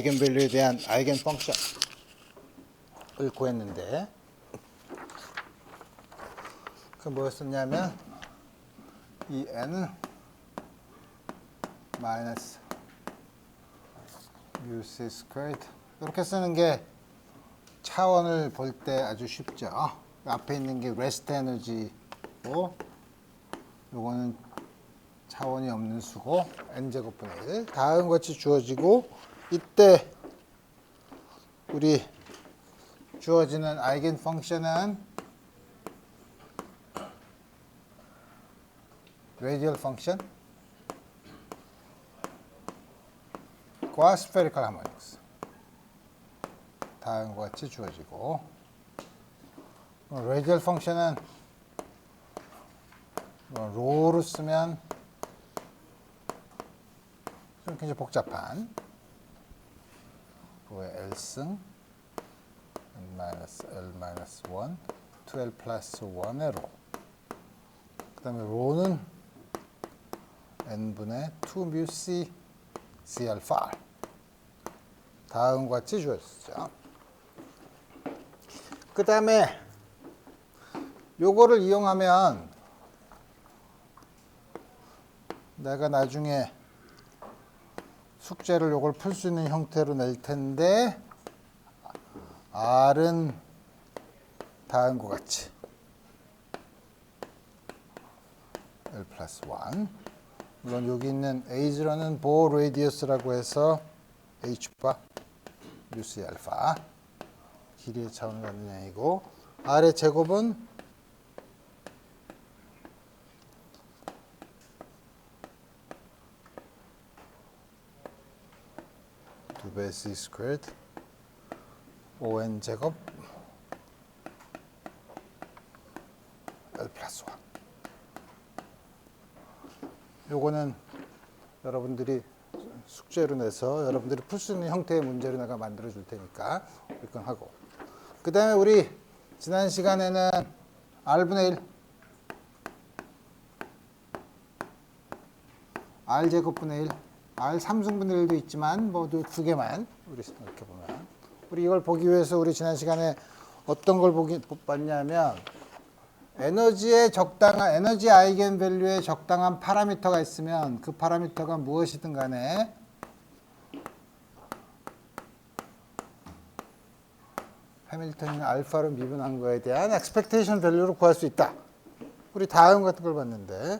아이겐밸류에 대한 아이겐 펑션을 구했는데 그 뭐였었냐면 이 n은 마이너스 uc 스퀘어드 이렇게 쓰는 게 차원을 볼 때 아주 쉽죠. 앞에 있는 게 레스트 에너지고 요거는 차원이 없는 수고 n제곱분의 1 다음 같이 주어지고 이때 우리 주어지는 아이겐 펑션은 레디얼 펑션 과 스페리컬 하모닉스 다음과 같이 주어지고 레디얼 펑션은 로로 쓰면 좀 굉장히 복잡한 그거의 L승 n-l-1 2l 플러스 1의 로 그 다음에 로는 n분의 2mu c c 알파 다음과 같이 주어졌죠. 그 다음에 요거를 이용하면 내가 나중에 숙제를 요걸 풀 수 있는 형태로 낼 텐데 R은 다음과 같이 L 플러스 1 물론 여기 있는 A0는 보어 레디어스라고 해서 H바 UC 알파 길이의 차원을 갖는 양이고 R의 제곱은 배 C 스퀘어드 ON 제곱 L 플러스 1 요거는 여러분들이 숙제로 내서 여러분들이 풀 수 있는 형태의 문제로 내가 만들어 줄 테니까 이건 하고 그 다음에 우리 지난 시간에는 R분의 1 R 제곱분의 1 R 3승분의 1도 있지만 모두 두 개만 우리 이렇게 보면 우리 이걸 보기 위해서 우리 지난 시간에 어떤 걸 봤냐면 에너지의 적당한 에너지 아이겐 밸류에 적당한 파라미터가 있으면 그 파라미터가 무엇이든 간에 해밀턴이 알파로 미분한 거에 대한 expectation 밸류를 구할 수 있다. 우리 다음 같은 걸 봤는데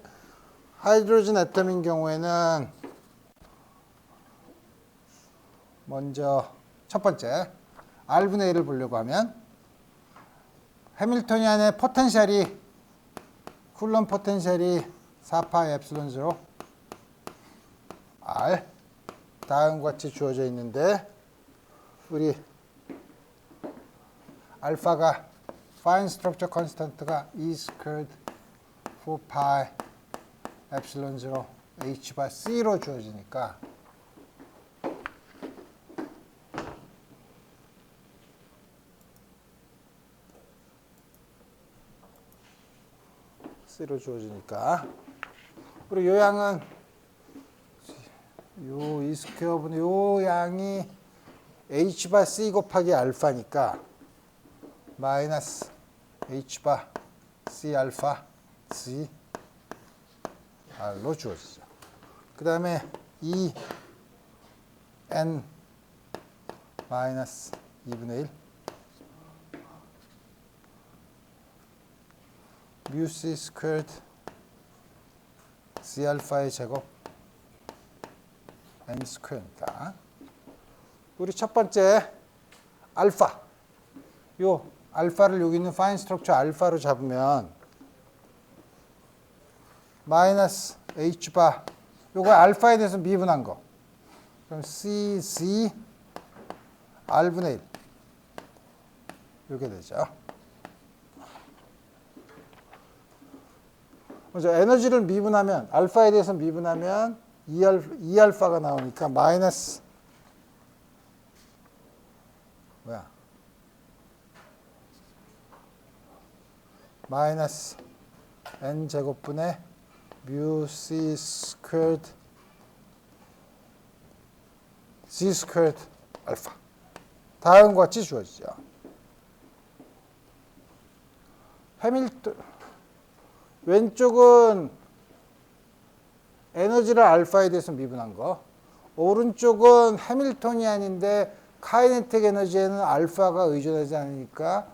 하이드로젠 애텀인 경우에는 먼저 첫 번째 R분의 1을 보려고 하면 해밀토니안의 포텐셜이 쿨럼 포텐셜이 4파이 엡실론 0 R 다음과 같이 주어져 있는데 우리 알파가 fine structure constant가 E squared 4파이 엡실론 0 H 바 C로 주어지니까 C로 주어지니까 그리고 요 양은 요 E 스퀘어분의 요 양이 H 바 C 곱하기 알파니까 마이너스 H 바 C 알파 C R로 주어지죠. 그 다음에 E N 마이너스 2분의 1 mu c 스퀘어드 C 알파의 제곱 M 스퀘어니까 우리 첫 번째 알파 요 알파를 여기 있는 파인 스트럭처 알파로 잡으면 마이너스 H 바 요거 알파에 대해서 미분한 거 그럼 C R분의 1 요게 되죠. 먼저 에너지를 미분하면 알파에 대해서 미분하면 E 알파가 나오니까 마이너스 마이너스 n 제곱분의 mu c 스퀘어드 c 스퀘어드 알파. 다음과 같이 주어지죠. 해밀턴 왼쪽은 에너지를 알파에 대해서 미분한 거. 오른쪽은 해밀토니안인데 카이네틱 에너지에는 알파가 의존하지 않으니까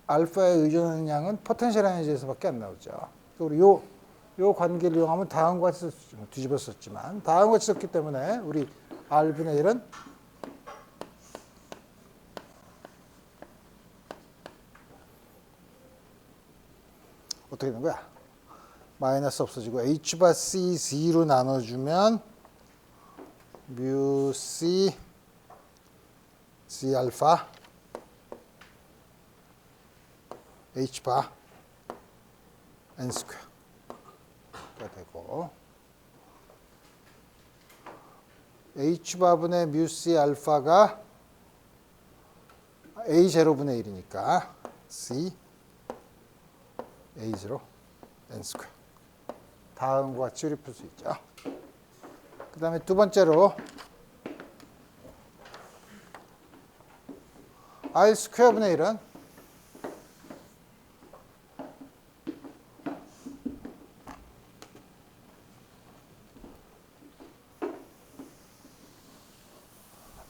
알파에 의존하는 양은 포텐셜 에너지에서밖에 안 나오죠. 우리 요 관계를 이용하면 다음과 같이 뒤집어 썼지만 다음과 같이 썼기 때문에 우리 R분의 1은 어떻게 되는 거야? 마이너스 없어지고 H바 C, C로 나눠주면 뮤 C, C 알파 H바 N 스퀘어가 되고 H바분의 뮤 C 알파가 A0분의 1이니까 C A0 N 스퀘어. 다음과 같이 우리 풀 수 있죠. 그 다음에 두 번째로 R 스퀘어분의 1은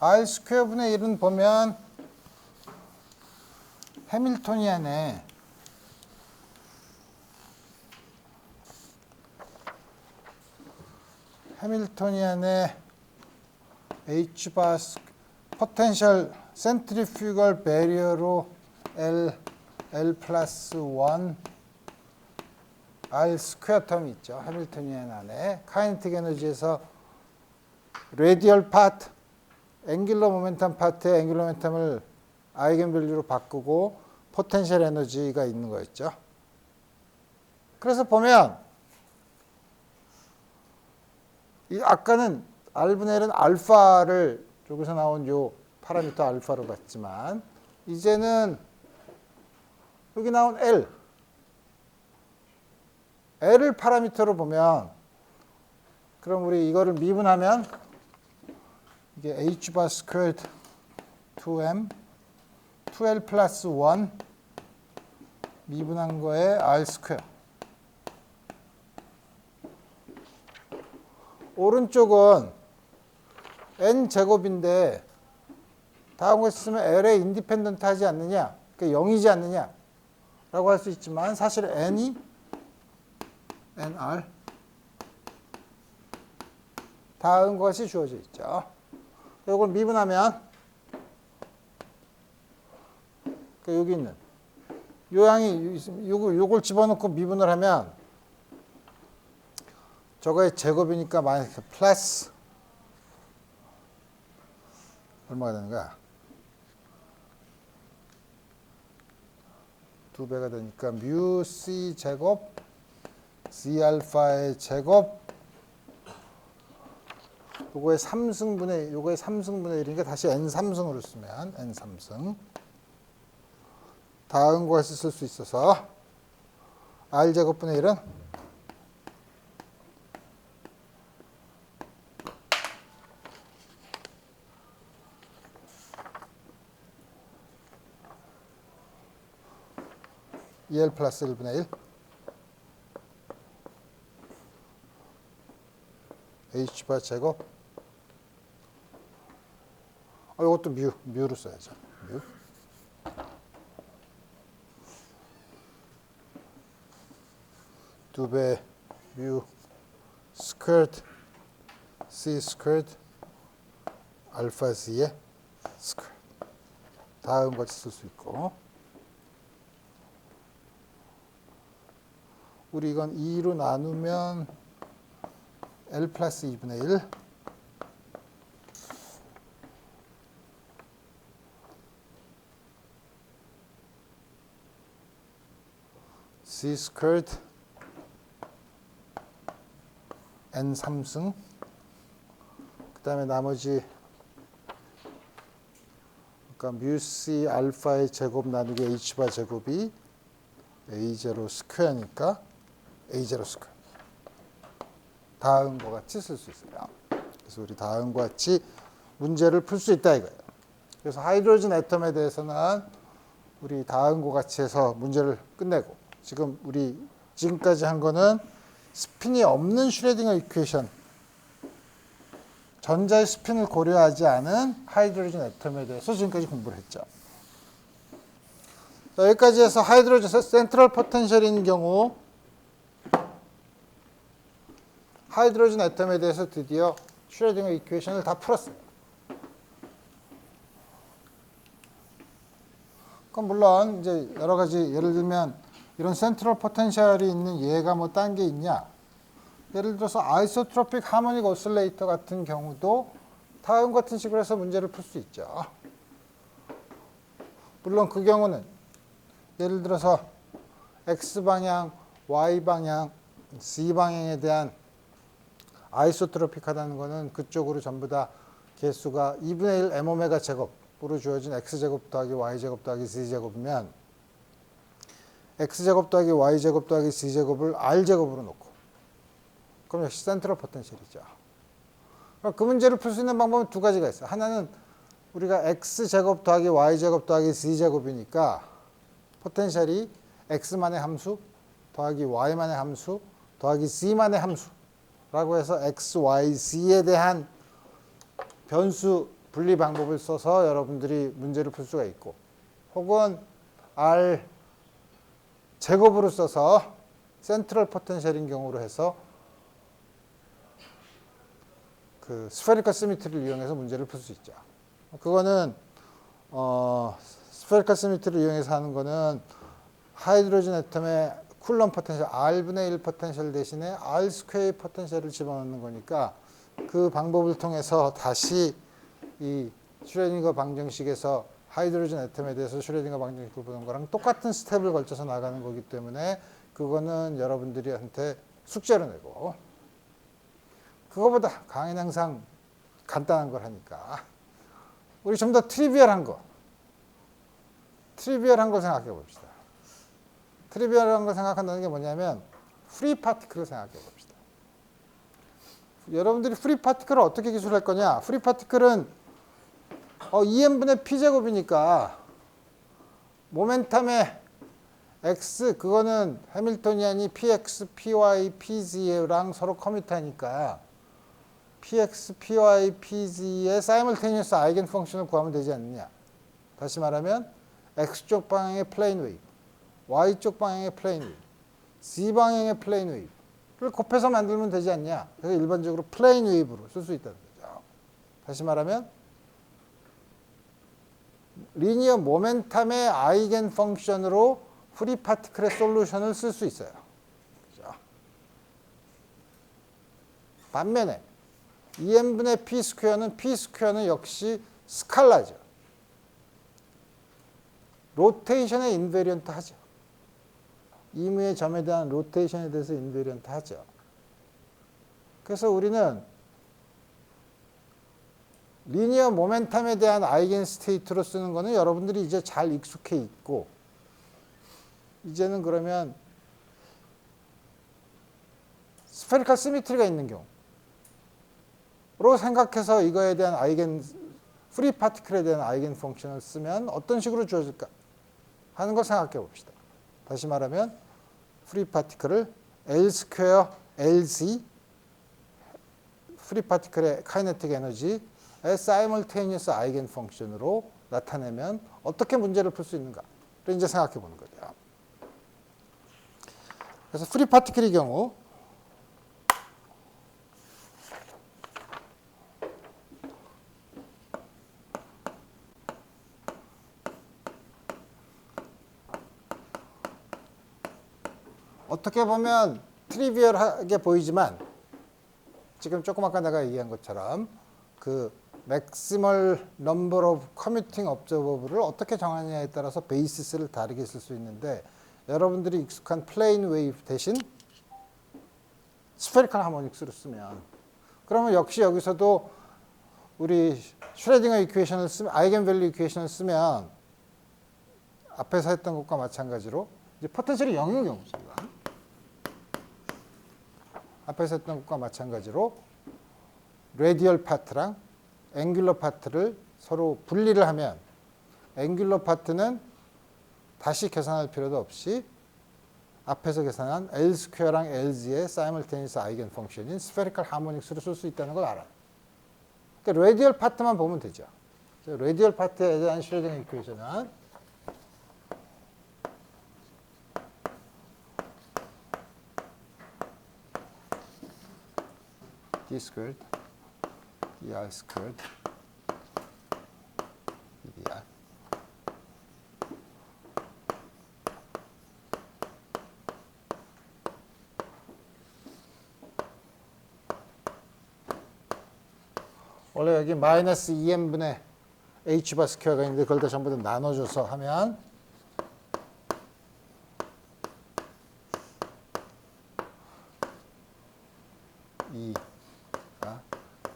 R 스퀘어분의 1은 보면 해밀토니안에 H바 포텐셜 센트리퓨걸 배리어로 L 플러스 1 R 스퀘어 텀이 있죠. 해밀토니안 안에 카이네틱 에너지에서 레디얼 파트, 앵귤러 모멘텀 파트의 앵귤러 모멘텀을 아이겐 밸류로 바꾸고 포텐셜 에너지가 있는 거였죠. 그래서 보면 이 아까는 R분의 1은 알파를 여기서 나온 요 파라미터 알파로 봤지만 이제는 여기 나온 L을 파라미터로 보면 그럼 우리 이거를 미분하면 이게 H바 스퀘어드 2M 2L 플러스 1 미분한 거에 R 스퀘어. 오른쪽은 n 제곱인데 다음 거 쓰면 L에 인디펜던트 하지 않느냐, 그러니까 0이지 않느냐 라고 할 수 있지만 사실 n이 nr 다음 것이 주어져 있죠. 이걸 미분하면 여기 있는 요 양이 요걸 집어넣고 미분을 하면 저거의 제곱이니까 마이너스 플러스 얼마가 되는 거야? 2배가 되니까 뮤 C 제곱 C 알파의 제곱 요거의 3승분의 1이니까 다시 n 3승으로 쓰면 n 3승 다음과 같이 쓸 수 있어서 R 제곱분의 1은 EL 플러스 1분의 1 H바 제곱 이것도 뮤로 써야죠. 뮤 2배 뮤 스퀘어드 C 스퀘어드 알파 C의 스퀘어 다음 같이 쓸 수 있고 우리 이건 2로 나누면 L 플러스 2분의 1 C 스퀘어드 N 3승 그 다음에 나머지 그러니까 뮤 C 알파의 제곱 나누기 H바 제곱이 A0 스퀘어니까 A0 스퀘어 다음과 같이 쓸 수 있어요. 그래서 우리 다음과 같이 문제를 풀 수 있다 이거예요. 그래서 하이드로진 애텀에 대해서는 우리 다음과 같이 해서 문제를 끝내고, 지금 우리 지금까지 한 거는 스핀이 없는 슈레딩거 이퀘이션, 전자의 스핀을 고려하지 않은 하이드로진 애텀에 대해서 지금까지 공부를 했죠. 자, 여기까지 해서 하이드로진 센트럴 포텐셜인 경우 하이드로진 애텀에 대해서 드디어 슈레딩거 이퀘이션을 다 풀었어요. 그럼 물론 이제 여러 가지, 예를 들면 이런 센트럴 포텐셜이 있는 얘가 뭐 딴 게 있냐? 예를 들어서 아이소트로픽 하모닉 오실레이터 같은 경우도 다음 같은 식으로 해서 문제를 풀 수 있죠. 물론 그 경우는 예를 들어서 X방향, Y방향, Z방향에 대한 아이소트로픽하다는 거는 그쪽으로 전부 다 개수가 2분의 1 m오메가 제곱으로 주어진 X제곱 더하기 Y제곱 더하기 Z제곱이면 X제곱 더하기 Y제곱 더하기 Z제곱을 R제곱으로 놓고, 그럼 역시 센트럴 포텐셜이죠. 그 문제를 풀 수 있는 방법은 두 가지가 있어요. 하나는 우리가 X제곱 더하기 Y제곱 더하기 Z제곱이니까 포텐셜이 X만의 함수 더하기 Y만의 함수 더하기 Z만의 함수라고 해서 X, Y, Z에 대한 변수 분리 방법을 써서 여러분들이 문제를 풀 수가 있고, 혹은 R 제곱으로 써서 센트럴 포텐셜인 경우로 해서 그 스페리컬 시미트리를 이용해서 문제를 풀 수 있죠. 그거는 스페리컬 시미트리를 이용해서 하는 거는 하이드로진 애텀의 쿨럼 포텐셜 R분의 1 포텐셜 대신에 R 스퀘어의 포텐셜을 집어넣는 거니까, 그 방법을 통해서 다시 이 슈레딩거 방정식에서 하이드로진 애텀에 대해서 슈레딩거 방정식을 보는 거랑 똑같은 스텝을 걸쳐서 나가는 거기 때문에 그거는 여러분들한테 숙제로 내고, 그거보다 강의는 항상 간단한 걸 하니까 우리 좀 더 트리비얼한 걸 생각해 봅시다. 트리비얼한 걸 생각한다는 게 뭐냐면 프리 파티클을 생각해 봅시다. 여러분들이 프리 파티클을 어떻게 기술할 거냐? 프리 파티클은 EM분의 P제곱이니까 모멘텀의 X, 그거는 해밀토니안이 PX, PY, PZ랑 서로 커뮤트하니까 PX, PY, PZ의 사이멀테니어스 아이겐 펑션을 구하면 되지 않느냐. 다시 말하면 X쪽 방향의 플레인 웨이브, Y쪽 방향의 플레인 웨이브, Z 방향의 플레인 웨이브를 곱해서 만들면 되지 않냐. 그래서 일반적으로 플레인 웨이브로 쓸 수 있다는 거죠. 다시 말하면 리니어 모멘텀의 아이겐 펑션으로 프리 파티클의 솔루션을 쓸 수 있어요. 그렇죠? 반면에 EM분의 P 스퀘어는 역시 스칼라죠. 로테이션에 인베리언트 하죠. 이무의 점에 대한 로테이션에 대해서 인베리언트 하죠. 그래서 우리는 리니어 모멘텀에 대한 아이겐 스테이트로 쓰는 거는 여러분들이 이제 잘 익숙해 있고, 이제는 그러면 스페리컬 시미트리가 있는 경우로 생각해서 이거에 대한 아이겐, 프리 파티클에 대한 아이겐 펑션을 쓰면 어떤 식으로 주어질까 하는 걸 생각해 봅시다. 다시 말하면 프리 파티클을 L 스퀘어 LZ, 프리 파티클의 카이네틱 에너지의 사이멀테니어스 아이겐 펑션으로 나타내면 어떻게 문제를 풀 수 있는가를 이제 생각해 보는 거죠. 그래서 프리 파티클의 경우 어떻게 보면 트리비얼하게 보이지만 지금 조금 아까 내가 얘기한 것처럼 그 맥시멀 넘버 오브 커뮤팅 observable를 어떻게 정하느냐에 따라서 베이시스를 다르게 쓸 수 있는데, 여러분들이 익숙한 플레인 웨이브 대신 스페리컬 하모닉스로 쓰면, 그러면 역시 여기서도 우리 슈레딩거 이퀘이션을 쓰면, 아이겐 밸류 이퀘이션을 쓰면 앞에서 했던 것과 마찬가지로 이제 포텐셜이 0인 경우죠. 앞에서 했던 것과 마찬가지로 레디얼 파트랑 앵귤러 파트를 서로 분리를 하면 앵귤러 파트는 다시 계산할 필요도 없이 앞에서 계산한 L 스퀘어랑 LZ의 사이멀테니스 아이겐 펑션인 스페리컬 하모닉스로 쓸 수 있다는 걸 알아요. 그러니까 레디얼 파트만 보면 되죠. 레디얼 파트에 대한 슈레딩거 이퀘이션은 D squared, dr squared, dr. 원래 여기 마이너스 2n분의 h바 스퀘어가 있는데 그걸 다 전부 다 나눠줘서 하면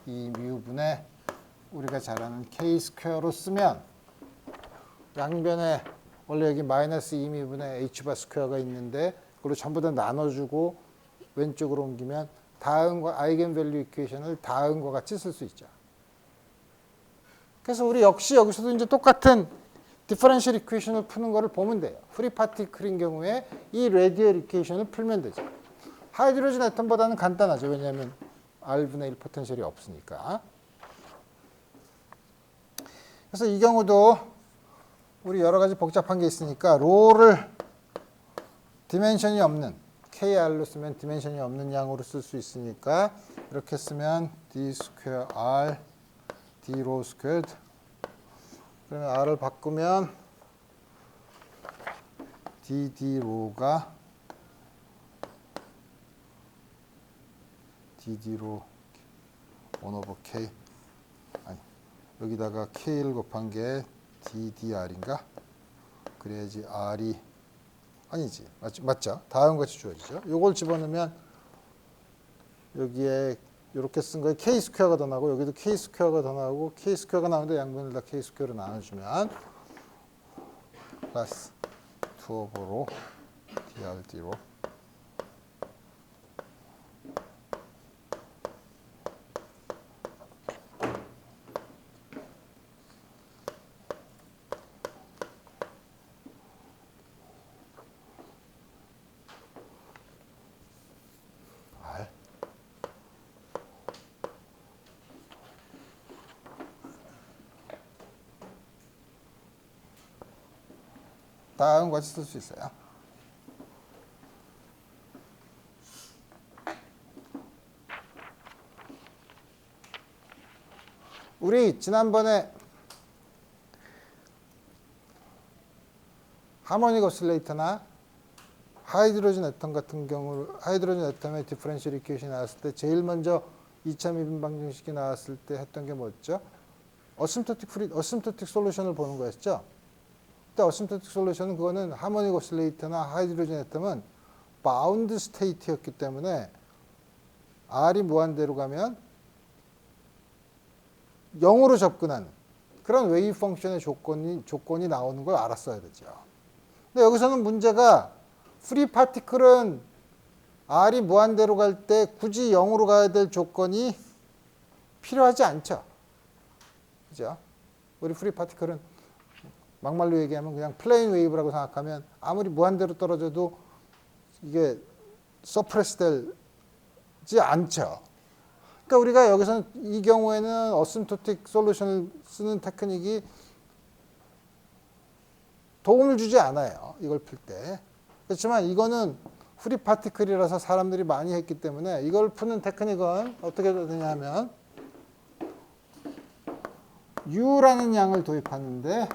이 뮤분의 우리가 잘 아는 k 스퀘어로 쓰면 양변에 원래 여기 마이너스 2미분의 h바 스퀘어가 있는데 그걸 전부 다 나눠주고 왼쪽으로 옮기면 다음과 아이겐밸류 이퀘이션을 다음과 같이 쓸 수 있죠. 그래서 우리 역시 여기서도 이제 똑같은 디퍼런셜 이퀘이션을 푸는 거를 보면 돼요. 프리 파티클인 경우에 이 레디얼 이퀘이션을 풀면 되죠. 하이드로젠 애텀보다는 간단하죠. 왜냐하면 R분의 1 포텐셜이 없으니까. 그래서 이 경우도 우리 여러 가지 복잡한 게 있으니까 롤을 디멘션이 없는 KR로 쓰면 디멘션이 없는 양으로 쓸 수 있으니까 이렇게 쓰면 D 스퀘어 R D 로 스퀘어드 그러면 R을 바꾸면 DD 로가 DD로 1 오버 K 아니 여기다가 K를 곱한 게 DDR인가? 그래야지 R이 아니지 맞죠? 다음과 같이 주어지죠. 요걸 집어넣으면 여기에 이렇게 쓴 거에 K 스퀘어가 더 나고 여기도 K 스퀘어가 더 나오고 K 스퀘어가 나오는데 양변을 다 K 스퀘어로 나눠주면 플러스 2 오버로 DRD로 다음과 같이 쓸 수 있어요. 우리 지난번에 하모닉 오실레이터나 하이드로젠 애텀 같은 경우 하이드로젠 애텀의 디퍼런셜 이퀘이션이 나왔을 때 제일 먼저 2차 미분 방정식이 나왔을 때 했던 게 뭐였죠? 어심토틱 솔루션을 보는 거였죠. 그때 어심토틱 솔루션은 그거는 하모닉 오실레이터나 하이드로젠 애텀은 바운드 스테이트였기 때문에 R이 무한대로 가면 0으로 접근하는 그런 웨이브 펑션의 조건이 나오는 걸 알았어야 되죠. 근데 여기서는 문제가 프리 파티클은 R이 무한대로 갈 때 굳이 0으로 가야 될 조건이 필요하지 않죠. 그죠? 우리 프리 파티클은 막말로 얘기하면 그냥 플레인 웨이브라고 생각하면 아무리 무한대로 떨어져도 이게 서프레스 되지 않죠. 그러니까 우리가 여기서는 이 경우에는 어심토틱 솔루션을 쓰는 테크닉이 도움을 주지 않아요. 이걸 풀 때. 그렇지만 이거는 프리 파티클이라서 사람들이 많이 했기 때문에 이걸 푸는 테크닉은 어떻게 되냐 하면 U라는 양을 도입하는데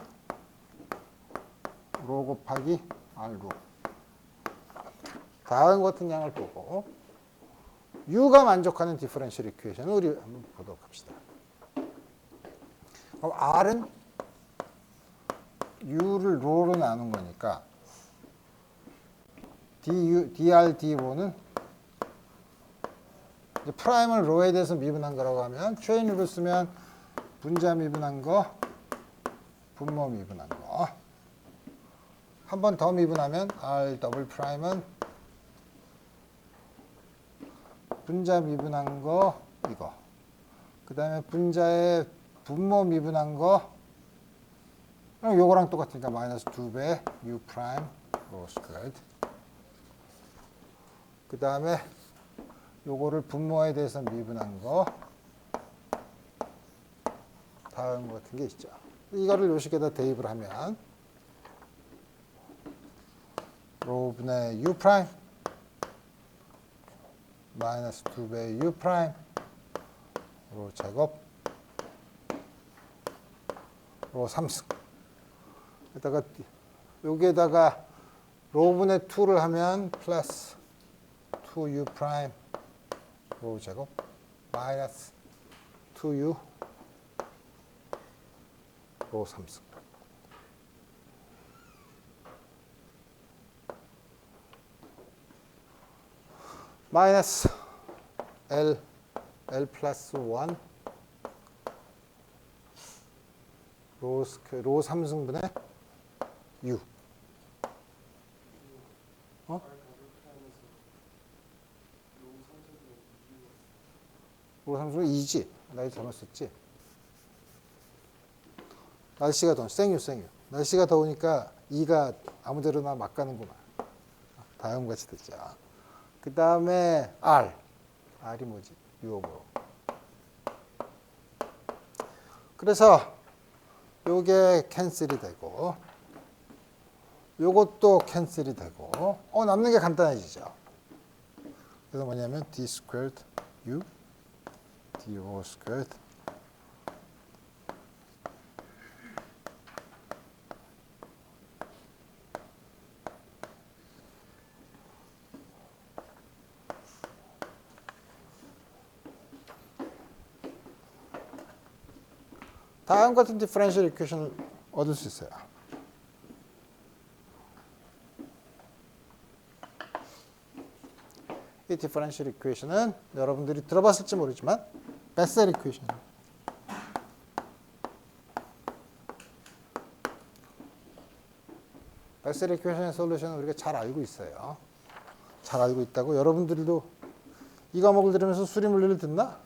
로 곱하기 R로 다음 같은 양을 보고 U가 만족하는 디퍼런셜 이퀘이션을 우리 한번 보도록 합시다. 그럼 R은 U를 로로 나눈 거니까 dr, d로는 프라임을 로에 대해서 미분한 거라고 하면 체인으로 쓰면 분자 미분한 거, 분모 미분한 거. 한 번 더 미분하면 R 더블 프라임은 분자 미분한 거 이거. 그 다음에 분자의 분모 미분한 거 요거랑 똑같으니까 마이너스 2배 u 프라임 로 스퀘어드. 그 다음에 요거를 분모에 대해서 미분한 거 다음 같은 게 있죠. 이거를 요 식에다 대입을 하면 로분의 u 프라임 마이너스 2배 u 프라임 로 제곱 로 3승. 여기다가 여기에다가 로분의 2를 하면 플러스 2u 프라임 로 제곱 마이너스 2u 로 3승. 마이너스 L 플러스 1 로 3승분의 U. 로 3승분의 2지? 나 잘못 썼지? 날씨가 더워. 생유. 날씨가 더우니까 2가 아무데로나 막 가는구만. 다음 같이 됐죠. 그 다음에 R이 뭐지? 유업으로. 그래서 요게 캔슬이 되고 요것도 캔슬이 되고 남는 게 간단해지죠. 그래서 뭐냐면 d squared u d rho squared 다음 같은 디퍼런셜 이퀘이션을 얻을 수 있어요. 이 디퍼런셜 이퀘이션은 여러분들이 들어봤을지 모르지만 베셀 이퀘이션입니다. 베셀 이퀘이션의 솔루션은 우리가 잘 알고 있어요. 잘 알고 있다고 여러분들도 이 과목을 들으면서 수리 물리를 듣나?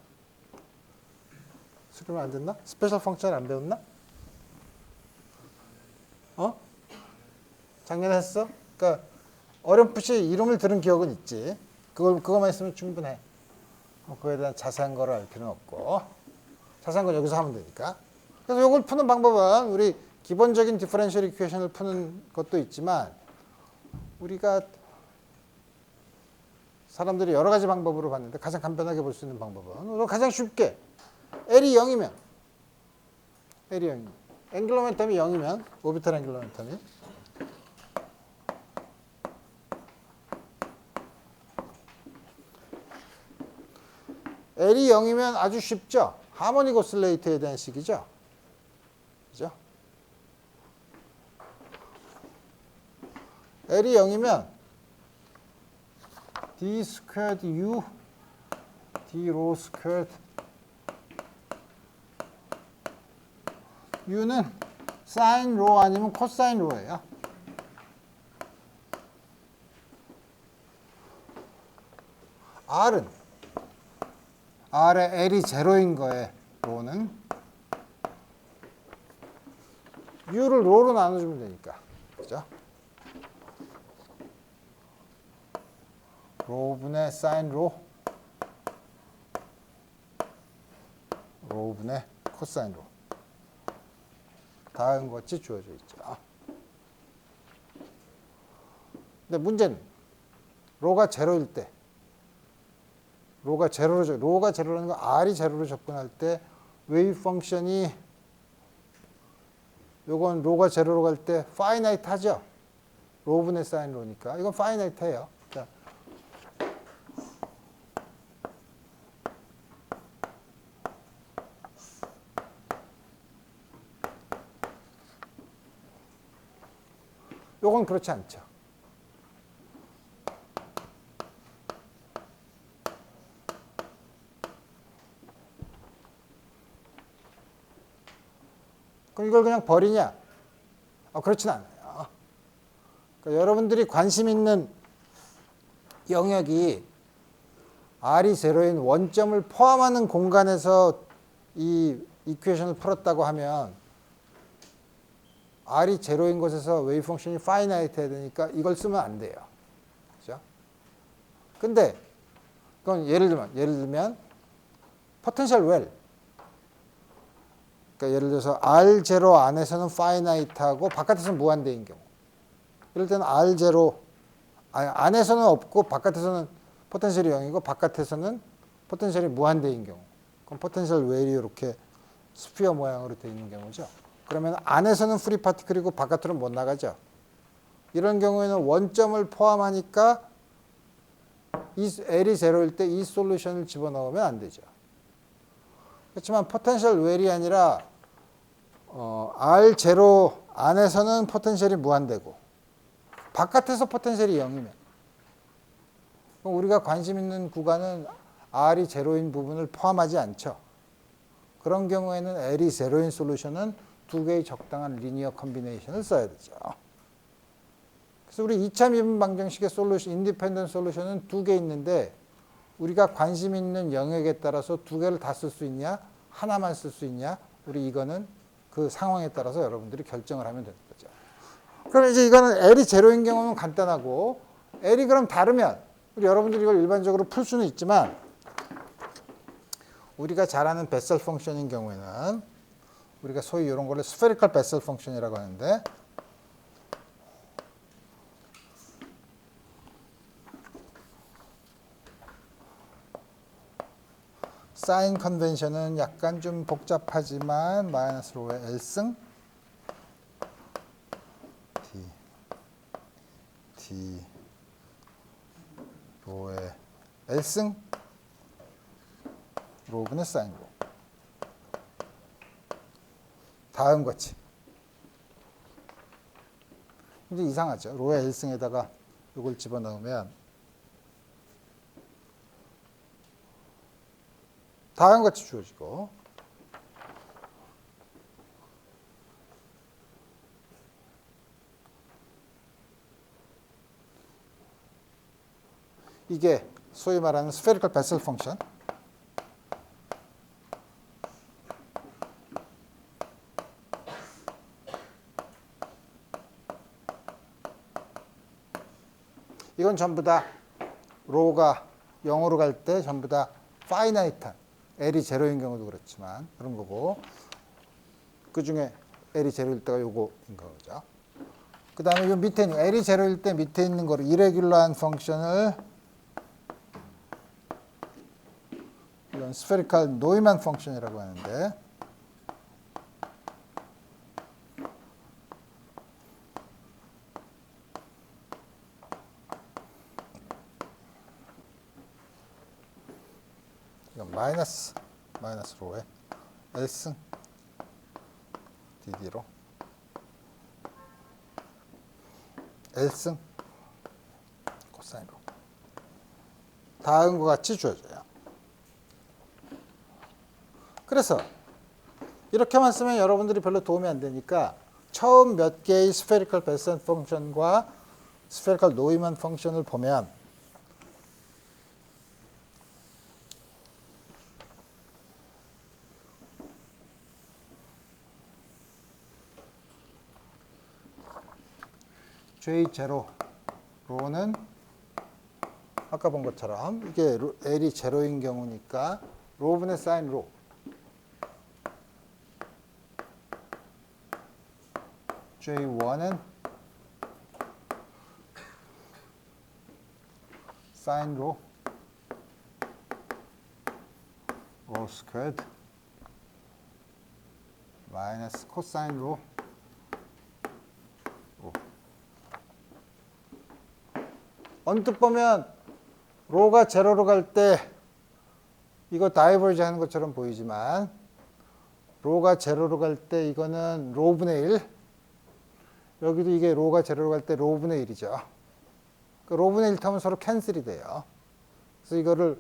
수리물 안 듣나? 스페셜 펑션 안 배웠나? 작년에 했어? 그러니까 어렴풋이 이름을 들은 기억은 있지. 그거만 있으면 충분해. 그거에 대한 자세한 거를 알 필요는 없고. 자세한 건 여기서 하면 되니까. 그래서 이걸 푸는 방법은 우리 기본적인 디퍼런셜 이퀘이션을 푸는 것도 있지만 우리가 사람들이 여러 가지 방법으로 봤는데 가장 간편하게 볼 수 있는 방법은 가장 쉽게 L이 0이면 앵귤러 모멘텀이 0이면 오비탈 앵귤러 모멘텀이 L이 0이면 아주 쉽죠. 하모닉 오실레이터에 대한 식이죠. 그죠? L이 0이면 d squared u d rho squared u는 사인 로 아니면 코사인 로예요. R의 L이 제로인 거에 로는 U를 로로 나눠주면 되니까. 그죠? 로분의 사인 로, 로분의 코사인 로. 다음 것이 주어져 있죠. 근데 문제는 로가 제로일 때 로가 제로라는 건 R이 제로로 접근할 때 웨이브 펑션이 요건 로가 제로로 갈 때 파이나이트 하죠. 로분의 사인 로니까 이건 파이나이트 해요. 자, 요건 그렇지 않죠. 그럼 이걸 그냥 버리냐? 그렇진 않아요. 그러니까 여러분들이 관심 있는 영역이 R이 제로인 원점을 포함하는 공간에서 이 이퀘이션을 풀었다고 하면 R이 제로인 곳에서 웨이브 펑션이 파이나이트 해야 되니까 이걸 쓰면 안 돼요. 그죠? 근데 그건 예를 들면 포텐셜 웰. 그러니까 예를 들어서 R0 안에서는 파이나이트하고 바깥에서는 무한대인 경우. 이럴 때는 R0 안에서는 없고 바깥에서는 포텐셜이 0이고 바깥에서는 포텐셜이 무한대인 경우. 그럼 포텐셜 웰이 이렇게 스피어 모양으로 되어 있는 경우죠. 그러면 안에서는 프리 파티클이고 바깥으로는 못 나가죠. 이런 경우에는 원점을 포함하니까 L이 제로일 때 이 솔루션을 집어넣으면 안 되죠. 그렇지만 포텐셜 웰이 아니라 R0 안에서는 포텐셜이 무한대고 바깥에서 포텐셜이 0이면 그럼 우리가 관심 있는 구간은 R이 제로인 부분을 포함하지 않죠. 그런 경우에는 L이 제로인 솔루션은 두 개의 적당한 리니어 컨비네이션을 써야 되죠. 그래서 우리 2차 미분 방정식의 솔루션, 인디펜던트 솔루션은 두 개 있는데 우리가 관심 있는 영역에 따라서 두 개를 다 쓸 수 있냐, 하나만 쓸 수 있냐, 우리 이거는 그 상황에 따라서 여러분들이 결정을 하면 되는 거죠. 그럼 이제 이거는 L이 제로인 경우는 간단하고 L이 그럼 다르면 우리 여러분들이 이걸 일반적으로 풀 수는 있지만 우리가 잘 아는 베셀 펑션인 경우에는 우리가 소위 이런 거를 스페리컬 베셀 펑션이라고 하는데 사인 컨벤션은 약간 좀 복잡하지만 마이너스 로의 L승 D 로의 L승 로분의 사인 로. 다음 같이. 이제 이상하죠. 로의 L승에다가 이걸 집어넣으면 다음 같이 주어지고 이게 소위 말하는 스페리컬 베셀 펑션. 이건 전부 다 로가 0으로 갈 때 전부 다 파이나이트한 L이 제로인 경우도 그렇지만 그런 거고 그 중에 L이 제로일 때가 요거인 거죠. 그 다음에 요 밑에 있는 L이 제로일 때 밑에 있는 거를 이레귤러한 펑션을 이건 스페리컬 노이만 펑션이라고 하는데 이건 마이너스 로에 L승 DD로 L승 코사인으로 다음과 같이 주어져요. 그래서 이렇게만 쓰면 여러분들이 별로 도움이 안 되니까 처음 몇 개의 스페리컬 베셀 펑션과 스페리컬 노이만 펑션을 보면 J0 로는 아까 본 것처럼 이게 L이 제로인 경우니까 로분의 사인 로 J1은 사인 로 스퀘어드 마이너스 코사인 로 언뜻 보면 로가 제로로 갈 때 이거 다이버지 하는 것처럼 보이지만 로가 제로로 갈 때 이거는 로분의 1 여기도 이게 로가 제로로 갈 때 로분의 1이죠. 그 로분의 1 타면 서로 캔슬이 돼요. 그래서 이거를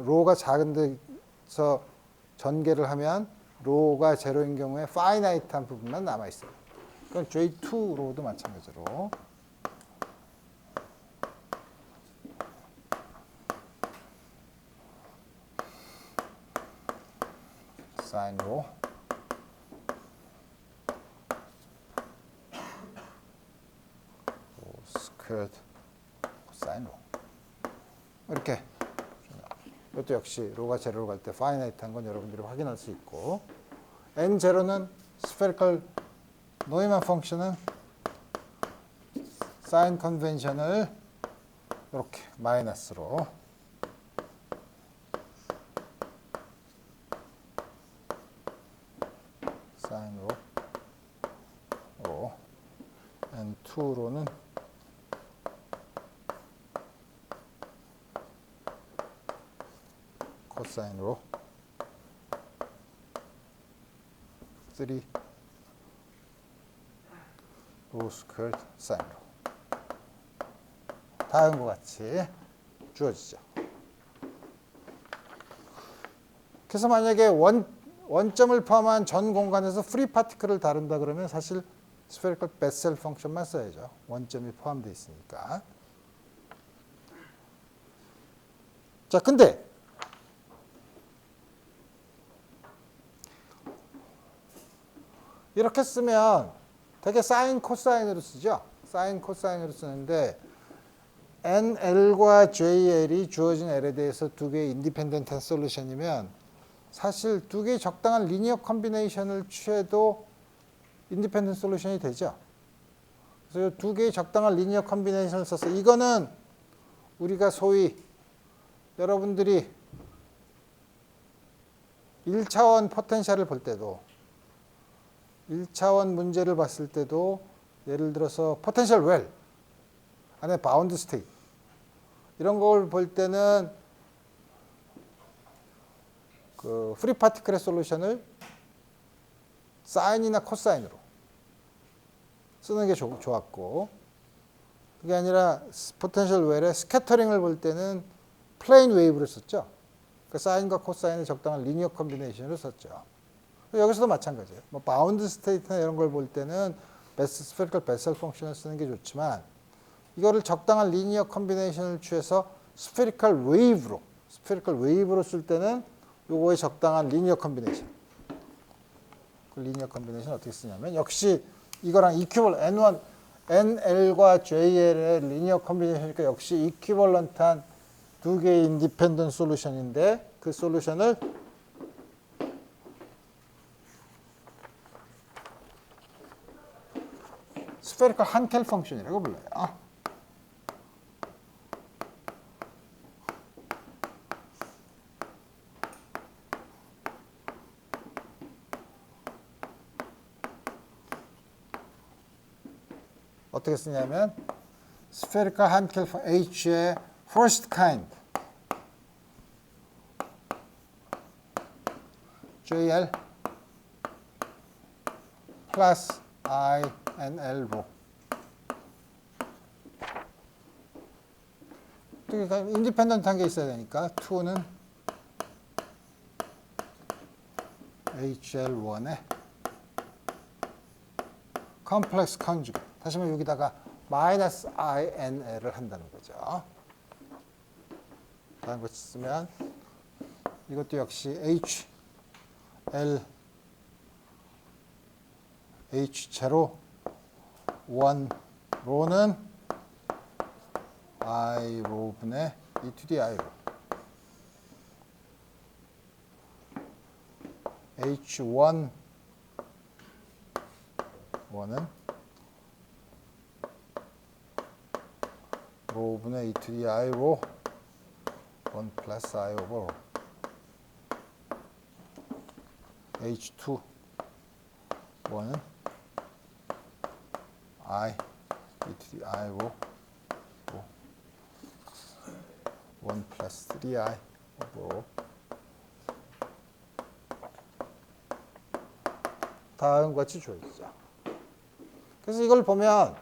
로가 작은 데서 전개를 하면 로가 제로인 경우에 파이나이트한 부분만 남아있어요. 그건 J2 로도 마찬가지로 사인 로 스퀘어드 코사인 로. 이렇게. 이것도 역시 로가 제로로 갈 때 파이나이트한 건 여러분들이 확인할 수 있고, n0는 스페리컬 노이만 펑션은 사인 컨벤션을 이렇게 마이너스로 사인으로 n2로는 코사인으로 3 로 스퀘어드 사인으로 다음과 같이 주어지죠. 그래서 만약에 원점을 포함한 전 공간에서 프리 파티클을 다룬다 그러면 사실 스페리컬 베셀 펑션만 써야죠. 원점이 포함되어 있으니까. 자, 근데 이렇게 쓰면 되게 사인 코사인으로 쓰죠. 사인 코사인으로 쓰는데 NL과 JL이 주어진 L에 대해서 두 개의 인디펜던트한 솔루션이면 사실 두 개의 적당한 리니어 컨비네이션을 취해도 인디펜던트 솔루션이 되죠. 그래서 두 개의 적당한 리니어 컨비네이션을 써서 이거는 우리가 소위 여러분들이 1차원 포텐셜을 볼 때도 1차원 문제를 봤을 때도 예를 들어서 포텐셜 웰 안에 바운드 스테이트 이런 걸 볼 때는 그 프리 파티클의 솔루션을 사인이나 코사인으로 쓰는 게 좋았고, 그게 아니라 포텐셜 웰의 스캐터링을 볼 때는 플레인 웨이브를 썼죠. 그러니까 사인과 코사인의 적당한 리니어 컨비네이션을 썼죠. 여기서도 마찬가지예요. 뭐 바운드 스테이트나 이런 걸 볼 때는 스페리컬 베셀 펑션을 쓰는 게 좋지만 이거를 적당한 리니어 컨비네이션을 취해서 스페리컬 웨이브로 쓸 때는 요거의 적당한 리니어 컨비네이션. 그 리니어 컨비네이션 어떻게 쓰냐면 역시 이거랑 이퀴벌 NL과 JL의 리니어 컨비네이션이니까 역시 이퀴벌런트한 두 개의 인디펜던트 솔루션인데 그 솔루션을 스페리컬 한켈 펑션이라고 불러요. 어떻게 쓰냐면 스페리컬 한켈 H의 first kind JL 플러스 I and L로 인디펜던트한 게 있어야 되니까 2는 HL1에 컴플렉스 컨주게이트 다시 말해 여기다가 마이너스 INL을 한다는 거죠. 다른 거 쓰면 이것도 역시 H0 1로는 I로 분의 E to the I로 H1 1은 로분의 E to the I로 1 플러스 I 오버 H2 1은 I E to the I로 1 플러스 3I 오버 다음과 같이 주어지죠. 그래서 이걸 보면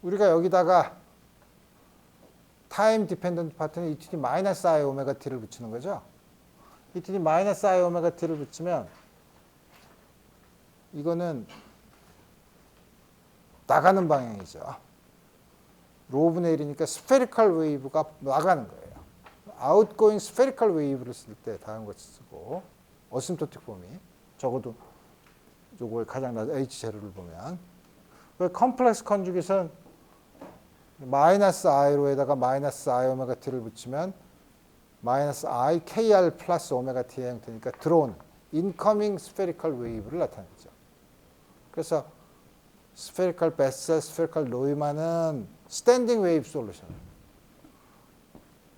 우리가 여기다가 타임 디펜던트 파트는 E to the 마이너스 I 오메가 T를 붙이는 거죠. E to the 마이너스 I 오메가 T를 붙이면 이거는 나가는 방향이죠. 로분의 1이니까 스페리컬 웨이브가 나가는 거예요. 아웃고잉 스페리컬 웨이브를 쓸 때 다음과 같이 쓰고 어심토틱 폼이 적어도 요걸 가장 낮은 H0를 보면 그 컴플렉스 컨주깃은 마이너스 i로에다가 마이너스 i 오메가 t를 붙이면 마이너스 i kr 플러스 오메가 t의 형태니까 들어오는 인커밍 스페리컬 웨이브를 나타내죠. 그래서 스페리컬 베셀, 스페리컬 노이만은 스탠딩 웨이브 솔루션.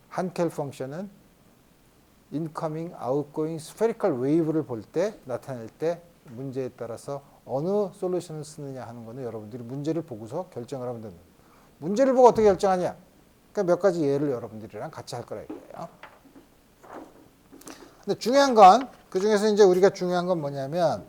한켈 펑션은 인커밍, 아웃고잉 스페리컬 웨이브를 볼 때 나타낼 때 문제에 따라서 어느 솔루션을 쓰느냐 하는 거는 여러분들이 문제를 보고서 결정을 하면 됩니다. 문제를 보고 어떻게 결정하냐? 그러니까 몇 가지 예를 여러분들이랑 같이 할 거라 이거예요. 근데 중요한 건, 그 중에서 이제 우리가 중요한 건 뭐냐면,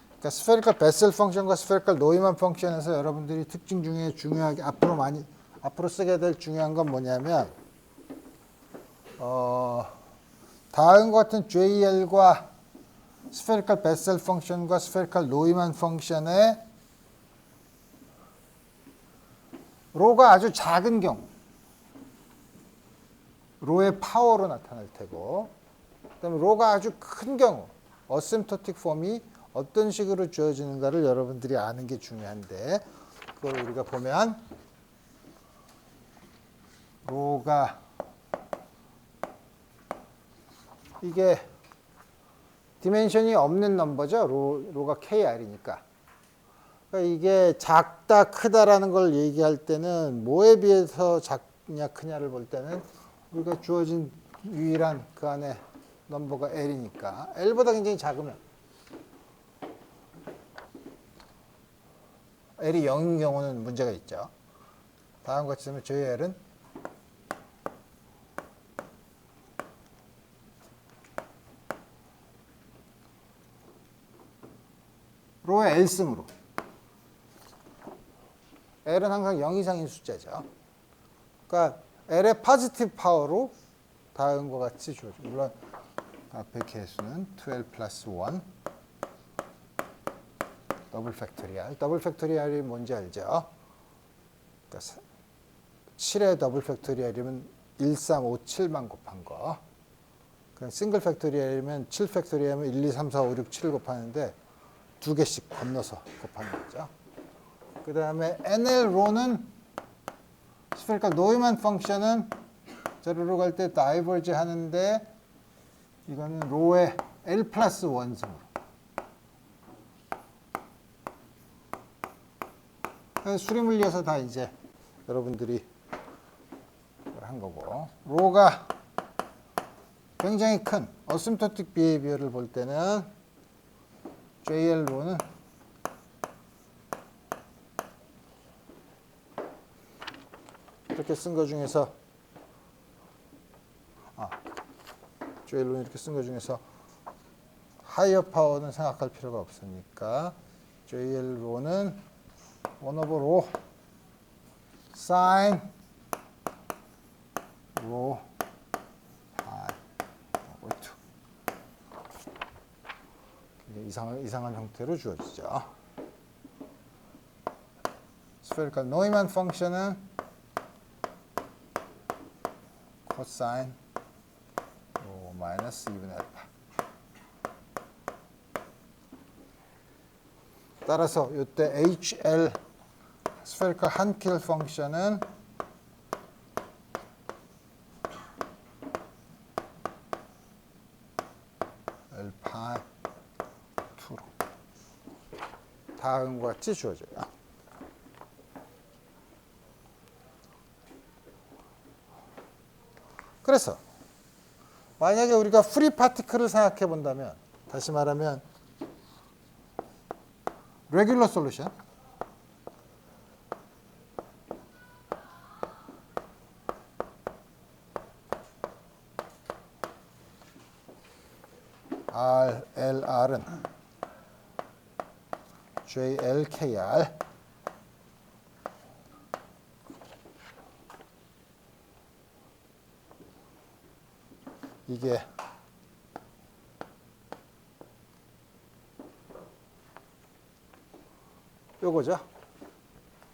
그러니까 스페리컬 베셀 펑션과 스페리컬 노이만 펑션에서 여러분들이 특징 중에 중요하게 앞으로 쓰게 될 중요한 건 뭐냐면, 다음과 같은 JL과 스페리컬 베셀 펑션과 스페리컬 노이만 펑션의 로가 아주 작은 경우, 로의 파워로 나타날 테고, 그다음에 로가 아주 큰 경우, 어심토틱 폼이 어떤 식으로 주어지는가를 여러분들이 아는 게 중요한데, 그걸 우리가 보면 로가 이게 디멘션이 없는 넘버죠. 로가 KR이니까. 그러니까 이게 작다, 크다라는 걸 얘기할 때는 뭐에 비해서 작냐, 크냐를 볼 때는 우리가 주어진 유일한 그 안에 넘버가 L이니까 L보다 굉장히 작으면 L이 0인 경우는 문제가 있죠. 다음과 같이 되면 저희 L은 로의 L승으로 L은 항상 0 이상인 숫자죠. 그러니까 L의 포지티브 파워로 다음과 같이 주어져. 물론 앞의 개수는 12 플러스 1 더블 팩토리얼. 더블 팩토리얼이 뭔지 알죠? 그러니까 7의 더블 팩토리얼이면 1357만 곱한 거. 그냥 싱글 팩토리얼이면 7 팩토리얼이면 1, 2, 3, 4, 5, 6, 7 곱하는데 두 개씩 건너서 곱하는 거죠. 그 다음에 NL로는 스페리컬 노이만 펑션은 저리로 갈 때 다이버지 하는데 이거는 로의 L 플러스 1승으로. 수렴을 위해서 다 이제 여러분들이 한 거고, 로가 굉장히 큰 어심토틱 비헤이비어를 볼 때는 JL로는 이렇게 쓴 거 중에서 JL로는 이렇게 쓴 거 중에서 하이어 파워는 생각할 필요가 없으니까 JL로는 1 over 로 sin 로 pi over 2 이상한 형태로 주어지죠. 스페리컬 노이만 펑션은 코사인 로 마이너스 2분의 알파. 따라서 이때 HL 스페리컬 한킬 펑션은 L 파이 2로 다음과 같이 주어져요. 그래서 만약에 우리가 프리 파티클을 생각해 본다면, 다시 말하면 레귤러 솔루션, RLR은 JLKR 이게 요거죠.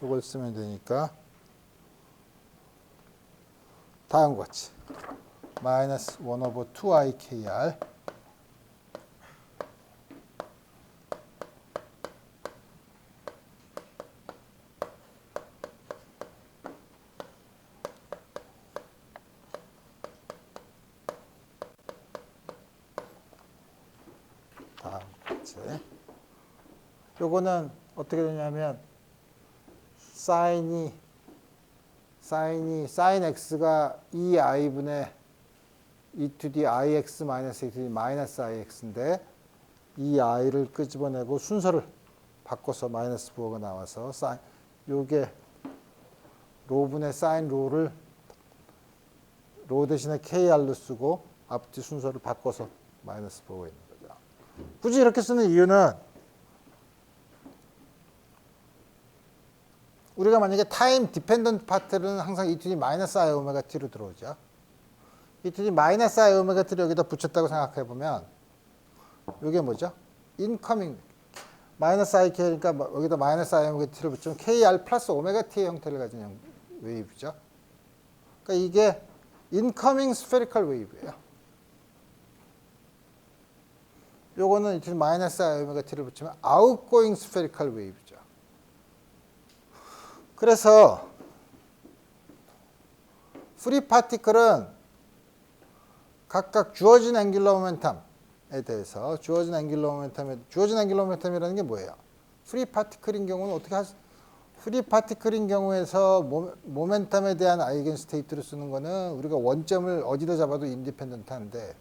요걸 쓰면 되니까 다음과 같이 마이너스 1 over 2IKR 요거는 어떻게 되냐면 sin x가 2i분의 e to the ix 마이너스 e to the 마이너스 ix인데 이 i를 끄집어내고 순서를 바꿔서 마이너스 부호가 나와서 요게 로분의 사인 로를 로 대신에 kr로 쓰고 앞뒤 순서를 바꿔서 마이너스 부호가 있는 거죠. 굳이 이렇게 쓰는 이유는 우리가 만약에 타임 디펜던트 파트는 항상 e to the 마이너스 i 오메가 t로 들어오죠. e to the 마이너스 i 오메가 t를 여기다 붙였다고 생각해 보면 이게 뭐죠? 인커밍 마이너스 ik니까 여기다 마이너스 i 오메가 t를 붙이면 kr 플러스 오메가 t의 형태를 가진 웨이브죠. 그러니까 이게 인커밍 스페리컬 웨이브예요. 요거는 e to the 마이너스 i 오메가 t를 붙이면 아웃고잉 스페리컬 웨이브죠. 그래서 프리 파티클은 각각 주어진 앵귤러 모멘텀에 대해서 주어진 앵귤러 모멘텀이라는 게 뭐예요? 프리 파티클인 경우는 어떻게 프리 파티클인 경우에서 모멘텀에 대한 아이겐 스테이트를 쓰는 거는 우리가 원점을 어디다 잡아도 인디펜던트한데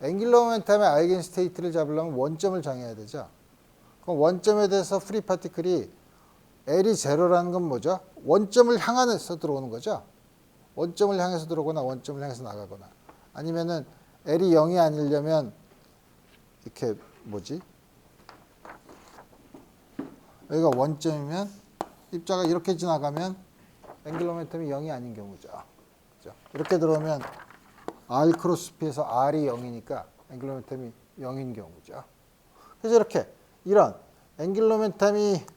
앵귤러 모멘텀의 아이겐 스테이트를 잡으려면 원점을 정해야 되죠. 그럼 원점에 대해서 프리 파티클이 L이 제로라는 건 뭐죠? 원점을 향해서 들어오는 거죠. 원점을 향해서 들어오거나 원점을 향해서 나가거나 아니면은 L이 0이 아니려면 이렇게 뭐지? 여기가 원점이면 입자가 이렇게 지나가면 앵귤러 모멘텀이 0이 아닌 경우죠. 그죠? 이렇게 들어오면 R 크로스 P에서 R이 0이니까 앵귤러 모멘텀이 0인 경우죠. 그래서 이렇게 이런 앵귤러 모멘텀이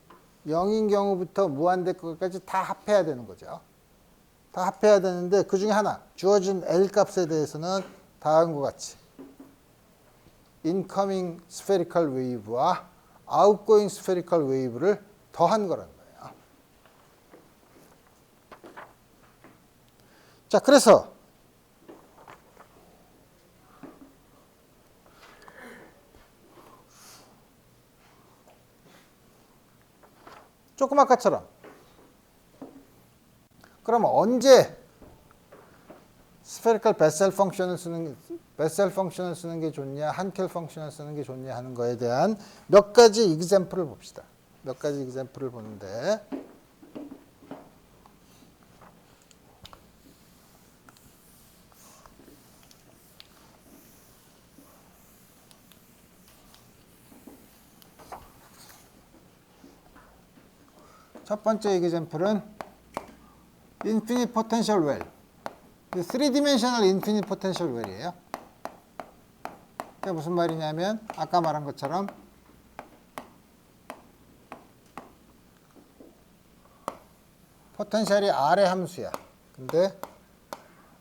0인 경우부터 무한대 것까지 다 합해야 되는 거죠. 다 합해야 되는데 그 중에 하나 주어진 L 값에 대해서는 다음과 같이 incoming spherical wave와 outgoing spherical wave를 더한 거라는 거예요. 자, 그래서 조금 아까처럼 그러면 언제 스페리컬 베셀 펑션을 쓰는 게 좋냐, 한켈 펑션을 쓰는 게 좋냐 하는 거에 대한 몇 가지 example을 봅시다. 몇 가지 example을 보는데 첫 번째 example은 infinite potential well. 3dimensional infinite potential well이에요. 그게 무슨 말이냐면 아까 말한 것처럼 포텐셜이 R의 함수야. 근데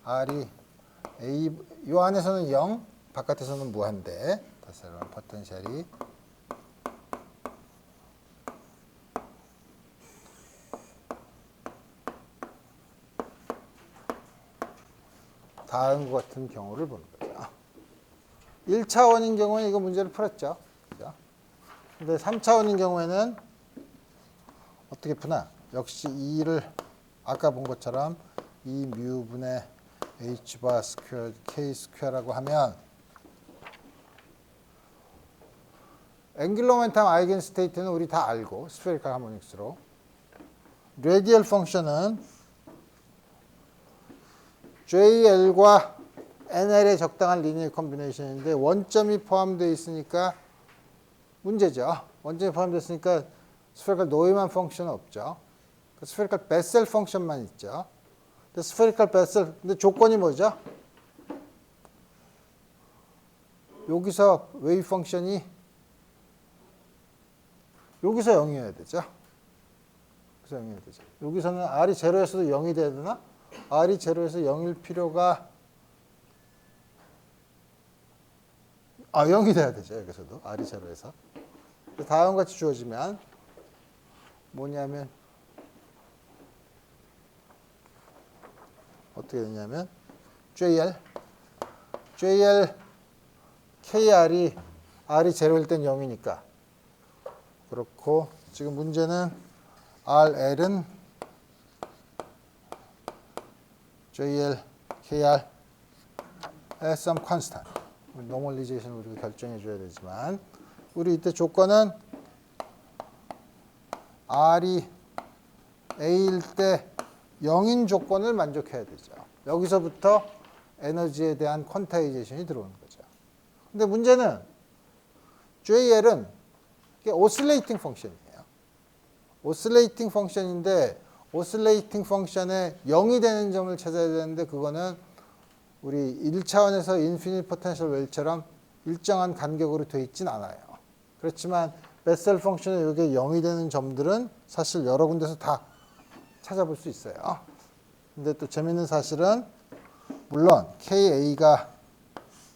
R이 요 안에서는 0, 바깥에서는 무한대. 다시 말하면 포텐셜이 다음과 같은 경우를 보는 거죠. 1차원인 경우에 이거 문제를 풀었죠. 그죠? 근데 3차원인 경우에는 어떻게 푸나? 역시 2를 아까 본 것처럼 2뮤분의 h바 스퀘어 k 스퀘어라고 하면 앵귤러 모멘텀 아이겐 스테이트는 우리 다 알고 스페리컬 하모닉스로 레디얼 펑션은 JL과 NL의 적당한 리니어 콤비네이션인데 원점이 포함되어 있으니까 문제죠. 원점이 포함되어 있으니까 스페리컬 노이만 펑션은 없죠. 스페리컬 베셀 펑션만 있죠. 근데 스페리컬 베셀, 근데 조건이 뭐죠? 여기서 웨이브 펑션이 여기서 0이어야 되죠. 여기서 0이어야 되죠. 여기서는 R이 제로에서도 0이 돼야 되나? R이 제로에서 0일 필요가 0이 돼야 되죠. 여기서도 R이 제로에서. 다음과 같이 주어지면 뭐냐면 어떻게 되냐면 JL KR이 R이 제로일 땐 0이니까 그렇고 지금 문제는 RL은 JL, KR some constant. 노멀리제이션을 우리가 결정해 줘야 되지만 우리 이때 조건은 R이 A일 때 0인 조건을 만족해야 되죠. 여기서부터 에너지에 대한 퀀타이제이션이 들어오는 거죠. 근데 문제는 JL은 오실레이팅 펑션이에요. 오실레이팅 펑션인데 오실레이팅 펑션에 0이 되는 점을 찾아야 되는데 그거는 우리 1차원에서 인피니트 포텐셜 웰처럼 일정한 간격으로 되어 있진 않아요. 그렇지만 베셀 펑션에 이게 0이 되는 점들은 사실 여러 군데서 다 찾아볼 수 있어요. 근데 또 재밌는 사실은 물론 KA가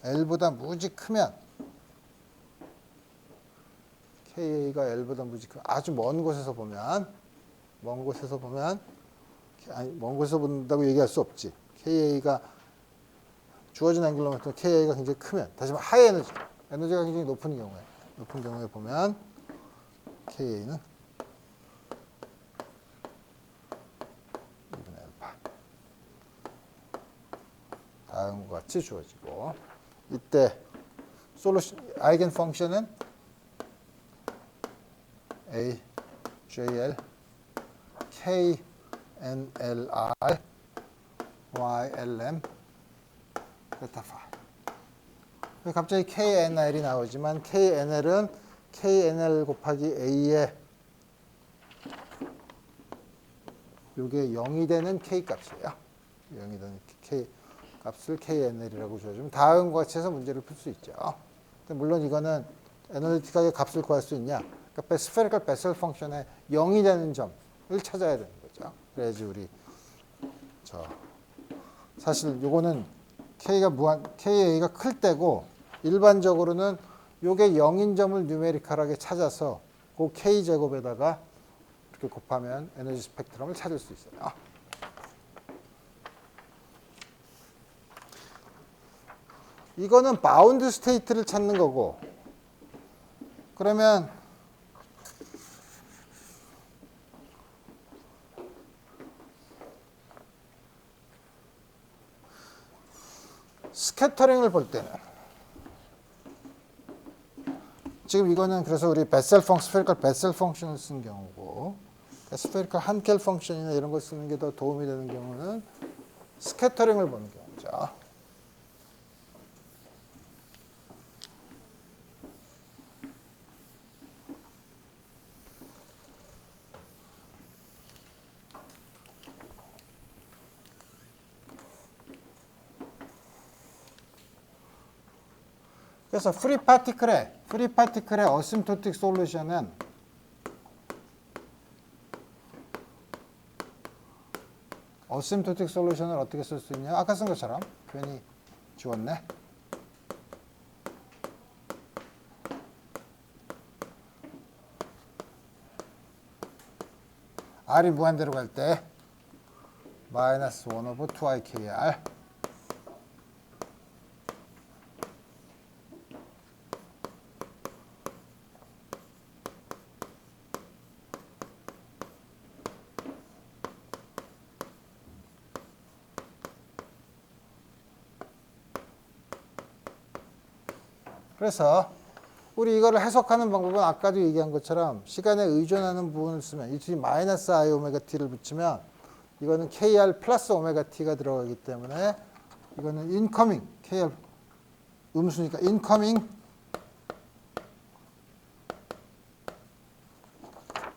L보다 무지 크면 KA가 L보다 무지 크면 아주 먼 곳에서 보면 먼 곳에서 본다고 얘기할 수 없지. KA가 주어진 앵글로부터 KA가 굉장히 크면 다시 말해 하이 에너지가 굉장히 높은 경우에 보면 KA는 2분의 알파 다음과 같이 주어지고 이때 솔루션 아이겐 펑션은 A, JL, K, NLR, YLM, 베타 파이. 갑자기 KNL이 나오지만 KNL은 KNL 곱하기 A에 이게 0이 되는 K 값이에요. 0이 되는 K 값을 KNL이라고 줘주면 다음과 같이 해서 문제를 풀 수 있죠. 근데 물론 이거는 애널리틱하게 값을 구할 수 있냐? 그러니까 스페리컬 베셀 펑션에 0이 되는 점을 찾아야 되는 거죠. 그래야지 우리 사실 요거는 KA가 클 때고 일반적으로는 요게 0인 점을 뉴메리컬하게 찾아서 그 K 제곱에다가 이렇게 곱하면 에너지 스펙트럼을 찾을 수 있어요. 이거는 바운드 스테이트를 찾는 거고 그러면 스캐터링을 볼 때는 지금 이거는 그래서 우리 스페리컬 베셀 펑션을 쓴 경우고 스페리컬 한켈 펑션이나 이런 걸 쓰는 게 더 도움이 되는 경우는 스캐터링을 보는 경우죠. 그래서 프리 파티클의 어심토틱 솔루션은 어심토틱 솔루션을 어떻게 쓸 수 있냐? 아까 쓴 것처럼 괜히 지웠네. R이 무한대로 갈 때 마이너스 1 오버 2IKR 그래서 우리 이거를 해석하는 방법은 아까도 얘기한 것처럼 시간에 의존하는 부분을 쓰면 이 마이너스 I 오메가 t를 붙이면 이거는 KR 플러스 오메가 t가 들어가기 때문에 이거는 인커밍 KR 음수니까 인커밍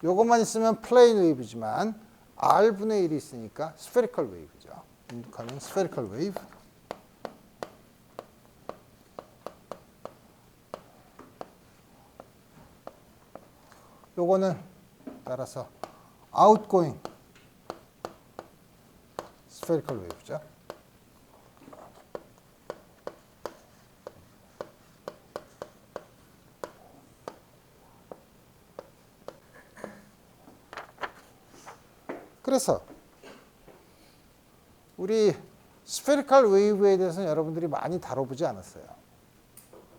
요것만 있으면 플레인 웨이브지만 R분의 1이 있으니까 스페리컬 웨이브죠. 인커밍 스페리컬 웨이브 요거는 따라서 outgoing spherical wave죠. 그래서 우리 스페리컬 웨이브에 대해서는 여러분들이 많이 다뤄보지 않았어요.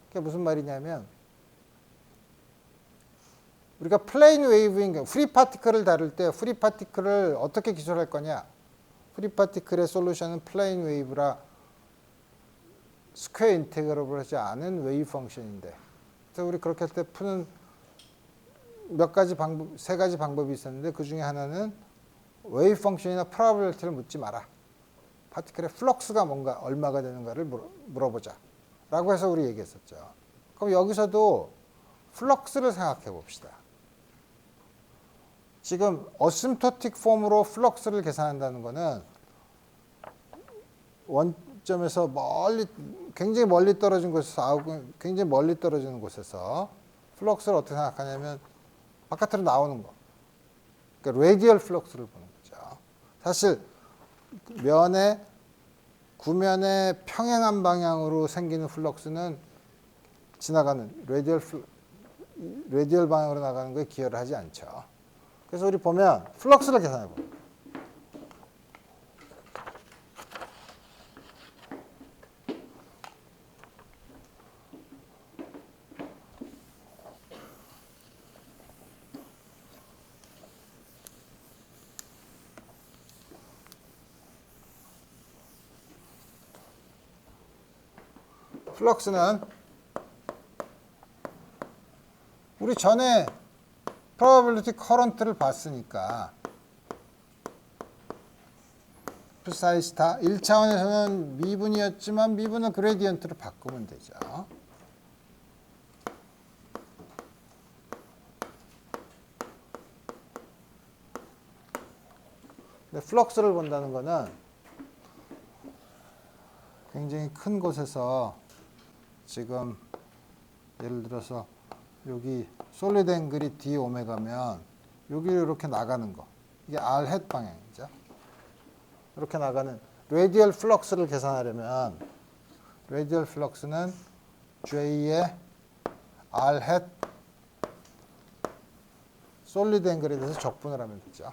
그게 무슨 말이냐면 우리가 플레인 웨이브인 프리 파티클을 다룰 때 프리 파티클을 어떻게 기술할 거냐? 프리 파티클의 솔루션은 플레인 웨이브라 스퀘어 인테그러블 하지 않은 웨이브 펑션인데, 그래서 우리 그렇게 할 때 푸는 세 가지 방법이 있었는데 그 중에 하나는 웨이브 펑션이나 프로바빌리티를 묻지 마라. 파티클의 플럭스가 뭔가 얼마가 되는가를 물어보자. 라고 해서 우리 얘기했었죠. 그럼 여기서도 플럭스를 생각해 봅시다. 지금 어심토틱 폼으로 플럭스를 계산한다는 거는 원점에서 굉장히 멀리 떨어진 곳에서 굉장히 멀리 떨어지는 곳에서 플럭스를 어떻게 생각하냐면 바깥으로 나오는 거. 그러니까 레디얼 플럭스를 보는 거죠. 사실 구면의 평행한 방향으로 생기는 플럭스는 지나가는 레디얼 방향으로 나가는 거에 기여를 하지 않죠. 그래서 우리 보면 플럭스를 계산해 봅니다. 플럭스는 우리 전에 probability current를 봤으니까 프사이스타 1차원에서는 미분이었지만 미분을 그레디언트로 바꾸면 되죠. 근데 플럭스를 본다는 거는 굉장히 큰 곳에서 지금 예를 들어서 여기 솔리드 앵글이 d 오메가면 여기로 이렇게 나가는 거, 이게 r 햇 방향이죠. 이렇게 나가는 레디얼 플럭스를 계산하려면 레디얼 플럭스는 j의 r 햇 솔리드 앵글에 대해서 적분을 하면 되죠.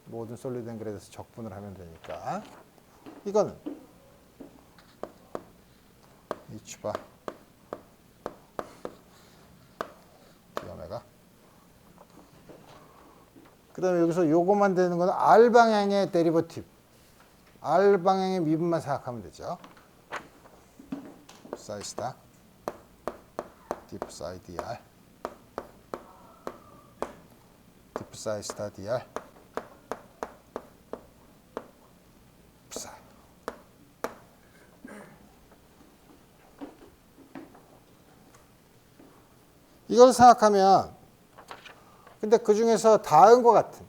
모든 솔리드 앵글에 대해서 적분을 하면 되니까 이거는 h바 오메가. 그 다음에 여기서 요거만 되는 거는 r 방향의 데리버티브, r 방향의 미분만 생각하면 되죠. 사이스다 디프 사이 dr 디프 사이스다 dr 사이. 이걸 생각하면 근데 그 중에서 다음과 같은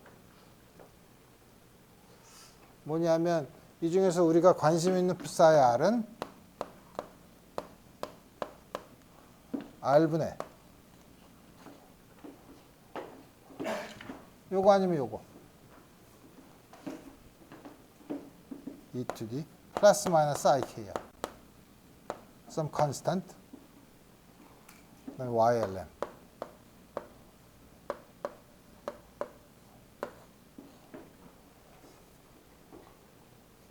뭐냐면 이 중에서 우리가 관심 있는 프사의 R은 R분의 요거 아니면 요거 e to d 플러스 마이너스 ik야 some constant YLM.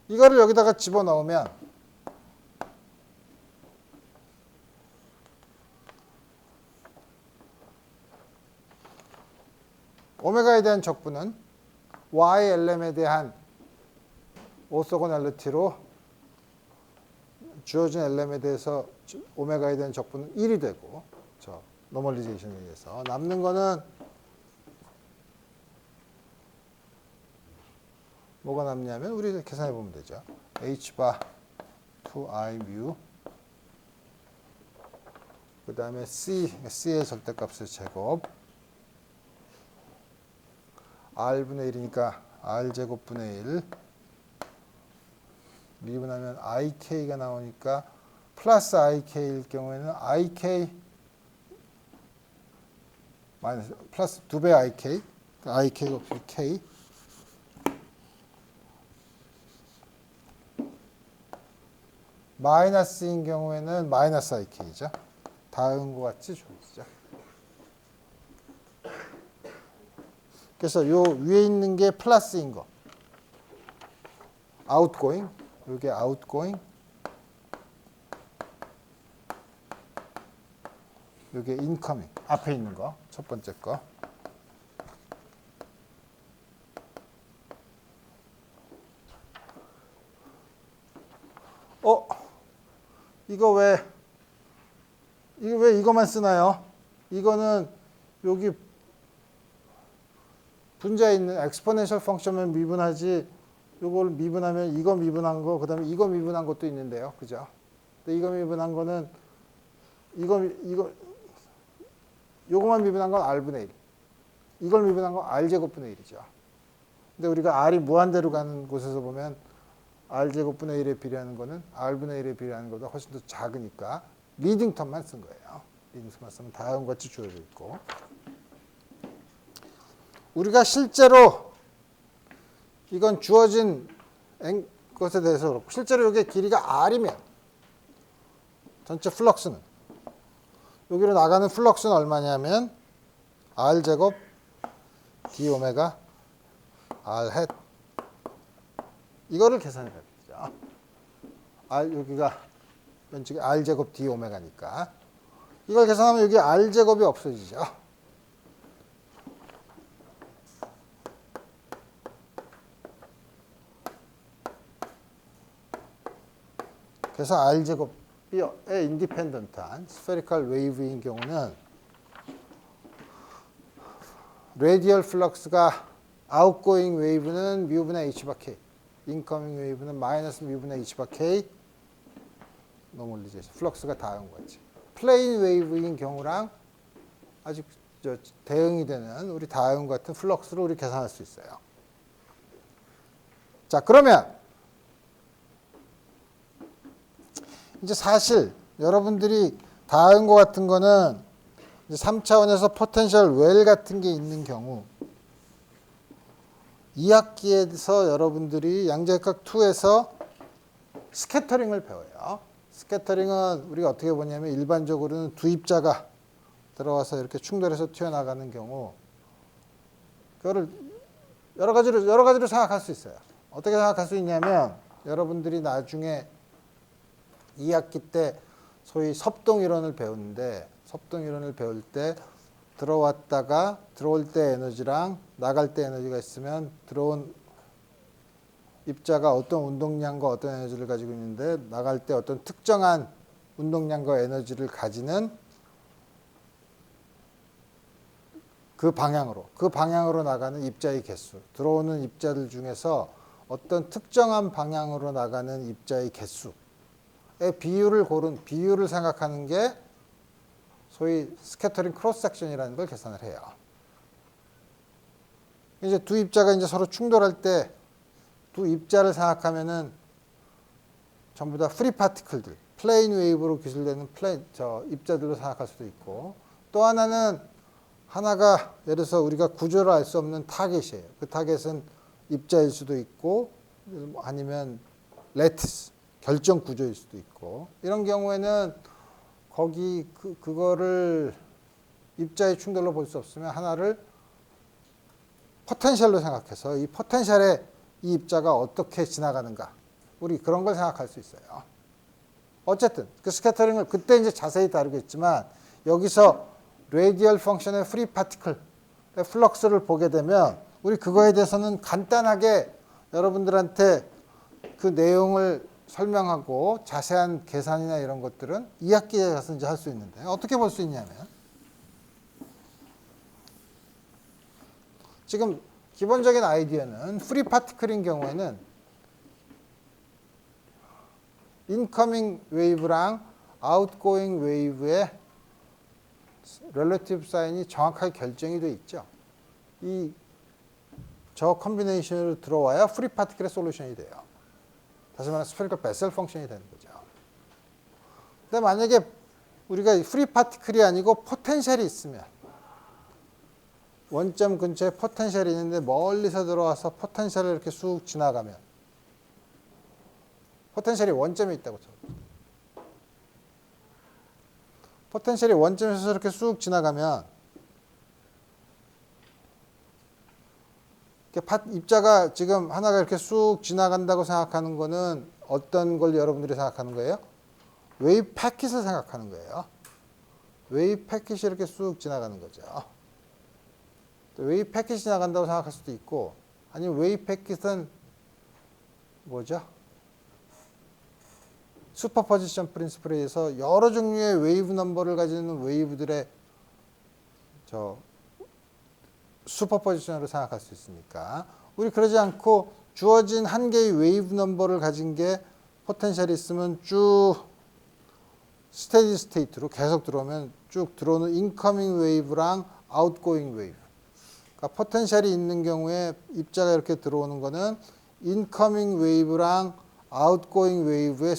이거를 여기다가 집어넣으면 오메가에 대한 적분은 YLM에 대한 오소고널리티로 주어진 LM에 대해서 오메가에 대한 적분은 1이 되고 저 노멀리제이션에 의해서 남는 거는 뭐가 남냐면 우리 계산해 보면 되죠. h바 2i 뮤 그 다음에 c의 절대값의 제곱 r분의 1이니까 r제곱분의 1 미분하면 ik가 나오니까 플러스 ik일 경우에는 ik 마이너스 플러스 2배 ik ik가 없이 k 마이너스인 경우에는 마이너스 ik죠. 다음 거 같이 좋죠. 그래서 요 위에 있는 게 플러스인 거 outgoing 요게 outgoing 이게 인커밍 앞에 있는 거 첫 번째 거. 이거 왜 이거만 쓰나요? 이거는 여기 분자에 있는 엑스포넨셜 펑션만 미분하지, 이걸 미분하면 이거 미분한 거, 그 다음에 이거 미분한 것도 있는데요. 그죠? 근데 이거 미분한 거는 요거만 미분한 건 R분의 1. 이걸 미분한 건 R제곱분의 1이죠. 근데 우리가 R이 무한대로 가는 곳에서 보면 R제곱분의 1에 비례하는 거는 R분의 1에 비례하는 것보다 훨씬 더 작으니까 리딩 텀만 쓴 거예요. 리딩 텀만 쓰면 다음과 같이 주어져 있고. 우리가 실제로 이건 주어진 것에 대해서 그렇고, 실제로 이게 길이가 R이면 전체 플럭스는 여기로 나가는 플럭스는 얼마냐면 R제곱 D 오메가 R 햇, 이거를 계산해야 되죠. 여기가 면적이 R제곱 D 오메가니까 이걸 계산하면 여기 R제곱이 없어지죠. 그래서 R제곱이 인디펜던트한 스페리컬 웨이브인 경우는 레디얼 플럭스가 아웃고잉 웨이브는 뮤분의 h 바 k, 인커밍 웨이브는 마이너스 뮤분의 h 바 k, 노멀리제이션 플럭스가 다음 거지. 플레인 웨이브인 경우랑 아직 대응이 되는 우리 다음 같은 플럭스로 우리 계산할 수 있어요. 자, 그러면 이제 사실 여러분들이 다음과 같은 거는 이제 3차원에서 포텐셜 웰 같은 게 있는 경우 2학기에서 여러분들이 양자역학 2에서 스캐터링을 배워요. 스캐터링은 우리가 어떻게 보냐면 일반적으로는 두 입자가 들어와서 이렇게 충돌해서 튀어나가는 경우 그거를 여러 가지로 생각할 수 있어요. 어떻게 생각할 수 있냐면 여러분들이 나중에 2학기 때 소위 섭동이론을 배우는데, 섭동이론을 배울 때 들어올 때 에너지랑 나갈 때 에너지가 있으면 들어온 입자가 어떤 운동량과 어떤 에너지를 가지고 있는데 나갈 때 어떤 특정한 운동량과 에너지를 가지는 그 방향으로 나가는 입자의 개수, 들어오는 입자들 중에서 어떤 특정한 방향으로 나가는 입자의 개수의 비율을 생각하는 게 소위 스캐터링 크로스 섹션이라는 걸 계산을 해요. 이제 두 입자가 이제 서로 충돌할 때 두 입자를 생각하면은 전부 다 프리 파티클들, 플레인 웨이브로 기술되는 입자들로 생각할 수도 있고, 또 하나가 예를 들어서 우리가 구조를 알 수 없는 타겟이에요. 그 타겟은 입자일 수도 있고 아니면 레티스, 결정 구조일 수도 있고, 이런 경우에는 거기 그거를 입자의 충돌로 볼 수 없으면 하나를 포텐셜로 생각해서 이 포텐셜에 이 입자가 어떻게 지나가는가, 우리 그런 걸 생각할 수 있어요. 어쨌든 그 스캐터링을 그때 이제 자세히 다루겠지만 여기서 레디얼 펑션의 프리 파티클의 플럭스를 보게 되면 우리 그거에 대해서는 간단하게 여러분들한테 그 내용을 설명하고 자세한 계산이나 이런 것들은 2학기에 가서 이제 할 수 있는데, 어떻게 볼 수 있냐면 지금 기본적인 아이디어는 프리 파티클인 경우에는 인커밍 웨이브랑 아웃고잉 웨이브의 렐러티브 사인이 정확하게 결정이 되어 있죠. 저 컨비네이션으로 들어와야 프리 파티클의 솔루션이 돼요. 다시 말하면 스페리컬 베셀 펑션이 되는 거죠. 근데 만약에 우리가 프리 파티클이 아니고 포텐셜이 있으면, 원점 근처에 포텐셜이 있는데 멀리서 들어와서 포텐셜을 이렇게 쑥 지나가면, 포텐셜이 원점에 있다고 쳐요. 포텐셜이 원점에서 이렇게 쑥 지나가면 입자가 지금 하나가 이렇게 쑥 지나간다고 생각하는 거는 어떤 걸 여러분들이 생각하는 거예요? 웨이브 패킷을 생각하는 거예요. 웨이브 패킷이 이렇게 쑥 지나가는 거죠. 웨이브 패킷이 지나간다고 생각할 수도 있고, 아니면 웨이브 패킷은 뭐죠? 슈퍼포지션 프린시플에 의해서 여러 종류의 웨이브 넘버를 가지는 웨이브들의 슈퍼포지션으로 생각할 수 있으니까, 우리 그러지 않고 주어진 한 개의 웨이브 넘버를 가진 게 포텐셜이 있으면 쭉 스테디 스테이트로 계속 들어오면 쭉 들어오는 인커밍 웨이브랑 아웃고잉 웨이브. 그러니까 포텐셜이 있는 경우에 입자가 이렇게 들어오는 거는 인커밍 웨이브랑 아웃고잉 웨이브의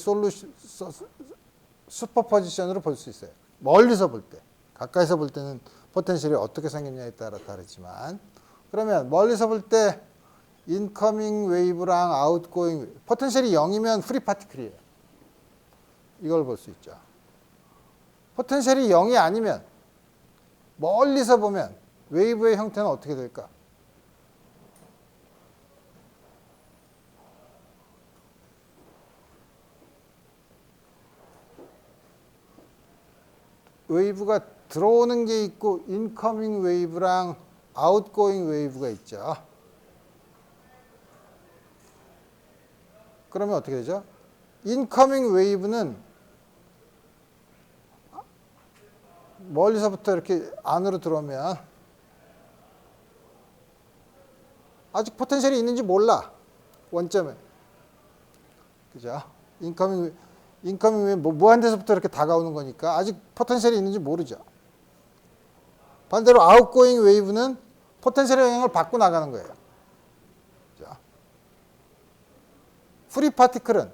슈퍼포지션으로 볼 수 있어요. 멀리서 볼 때. 가까이서 볼 때는 포텐셜이 어떻게 생겼냐에 따라 다르지만, 그러면 멀리서 볼 때 인커밍 웨이브랑 아웃고잉 웨이브, 포텐셜이 0이면 프리 파티클이에요. 이걸 볼 수 있죠. 포텐셜이 0이 아니면 멀리서 보면 웨이브의 형태는 어떻게 될까? 웨이브가 들어오는 게 있고 인커밍 웨이브랑 아웃고잉 웨이브가 있죠. 그러면 어떻게 되죠? 인커밍 웨이브는 멀리서부터 이렇게 안으로 들어오면 아직 포텐셜이 있는지 몰라. 원점에. 그죠? 인커밍 웨이브 무한 데서부터 이렇게 다가오는 거니까 아직 포텐셜이 있는지 모르죠. 반대로 아웃고잉 웨이브는 포텐셜의 영향을 받고 나가는 거예요. 프리 파티클은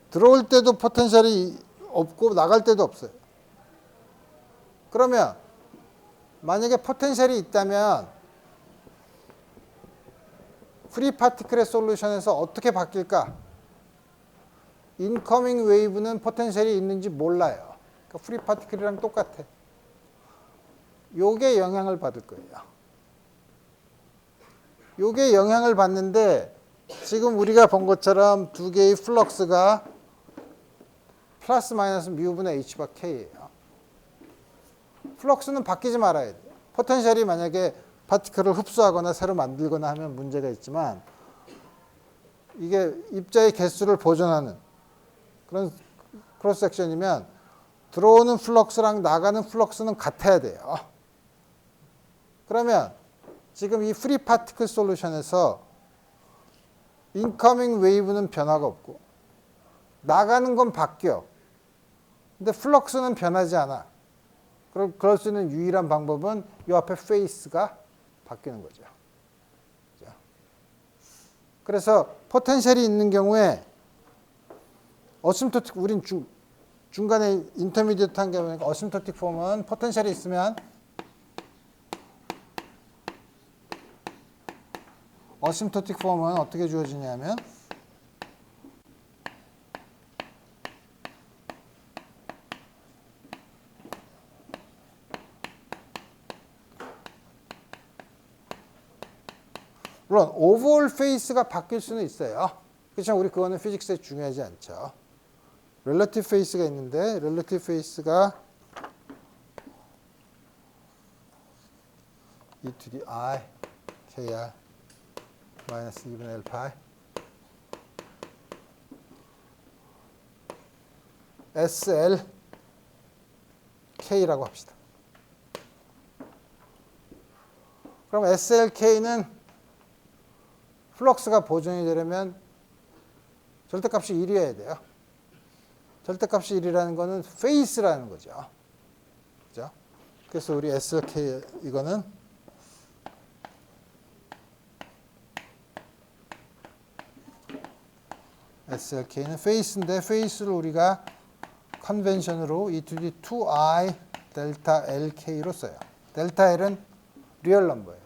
들어올 때도 포텐셜이 없고 나갈 때도 없어요. 그러면 만약에 포텐셜이 있다면 프리 파티클의 솔루션에서 어떻게 바뀔까? 인커밍 웨이브는 포텐셜이 있는지 몰라요. 그러니까 프리 파티클이랑 똑같아. 요게 영향을 받을 거예요. 요게 영향을 받는데 지금 우리가 본 것처럼 두 개의 플럭스가 플러스 마이너스 뮤분의 h 바 k예요. 플럭스는 바뀌지 말아야 돼요. 포텐셜이 만약에 파티클을 흡수하거나 새로 만들거나 하면 문제가 있지만 이게 입자의 개수를 보존하는 그런 크로스 섹션이면 들어오는 플럭스랑 나가는 플럭스는 같아야 돼요. 그러면 지금 이 프리 파티클 솔루션에서 인커밍 웨이브는 변화가 없고 나가는 건 바뀌어. 근데 플럭스는 변하지 않아. 그럴 수 있는 유일한 방법은 이 앞에 페이스가 바뀌는 거죠. 그래서 포텐셜이 있는 경우에 어심토틱, 우린 중간에 인터미디어트 한 게 보니까 어심토틱 폼은 포텐셜이 있으면 어심토틱 폼은 어떻게 주어지냐면 물론 오버올 페이스가 바뀔 수는 있어요. 그렇지만 우리 그거는 피직스에 중요하지 않죠. 렐러티브 페이스가 있는데 렐러티브 페이스가 e to the i kr 마이너스 2분의 1 파이 SL K라고 합시다. 그럼 SLK는 플럭스가 보존이 되려면 절대값이 1이어야 돼요. 절대값이 1이라는 거는 페이스라는 거죠. 그죠? 그래서 우리 SLK 이거는 SLK는 페이스인데 페이스를 우리가 컨벤션으로 e to the 2i 델타 LK로 써요. 델타 L은 리얼 넘버예요.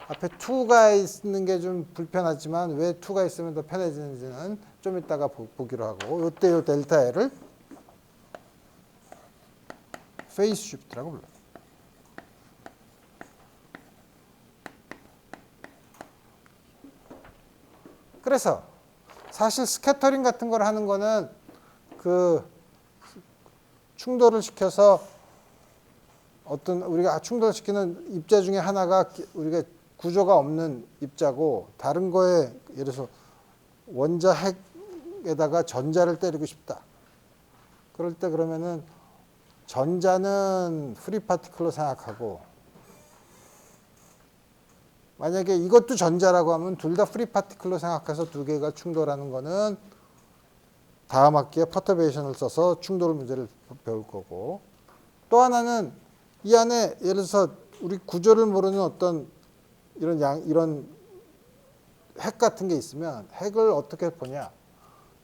앞에 2가 있는 게 좀 불편하지만 왜 2가 있으면 더 편해지는지는 좀 이따가 보기로 하고, 이때 요 델타 L을 페이스 쉬프트라고 불러요. 그래서 사실 스캐터링 같은 걸 하는 거는 그 충돌을 시켜서 어떤 우리가 충돌시키는 입자 중에 하나가 우리가 구조가 없는 입자고 다른 거에 예를 들어서 원자 핵에다가 전자를 때리고 싶다. 그럴 때 그러면은 전자는 프리 파티클로 생각하고 만약에 이것도 전자라고 하면 둘 다 프리 파티클로 생각해서 두 개가 충돌하는 거는 다음 학기에 퍼터베이션을 써서 충돌 문제를 배울 거고 또 하나는 이 안에 예를 들어서 우리 구조를 모르는 어떤 이런 핵 같은 게 있으면 핵을 어떻게 보냐?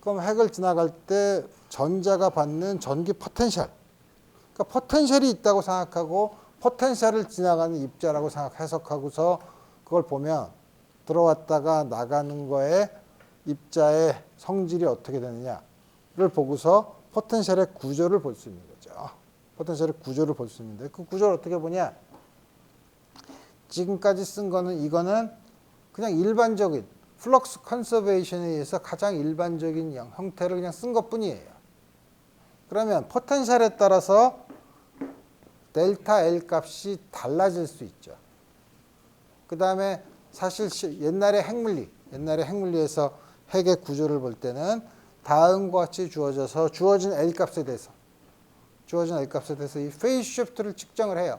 그럼 핵을 지나갈 때 전자가 받는 전기 포텐셜. 그러니까 포텐셜이 있다고 생각하고 포텐셜을 지나가는 입자라고 해석하고서 그걸 보면 들어왔다가 나가는 거에 입자의 성질이 어떻게 되느냐를 보고서 포텐셜의 구조를 볼 수 있는 거죠. 포텐셜의 구조를 볼 수 있는데 그 구조를 어떻게 보냐? 지금까지 쓴 거는 이거는 그냥 일반적인 플럭스 컨서베이션에 의해서 가장 일반적인 형태를 그냥 쓴 것뿐이에요. 그러면 포텐셜에 따라서 델타 L 값이 달라질 수 있죠. 그 다음에 사실 옛날에 핵물리에서 핵의 구조를 볼 때는 다음과 같이 주어진 L 값에 대해서 이 페이스 쉬프트를 측정을 해요.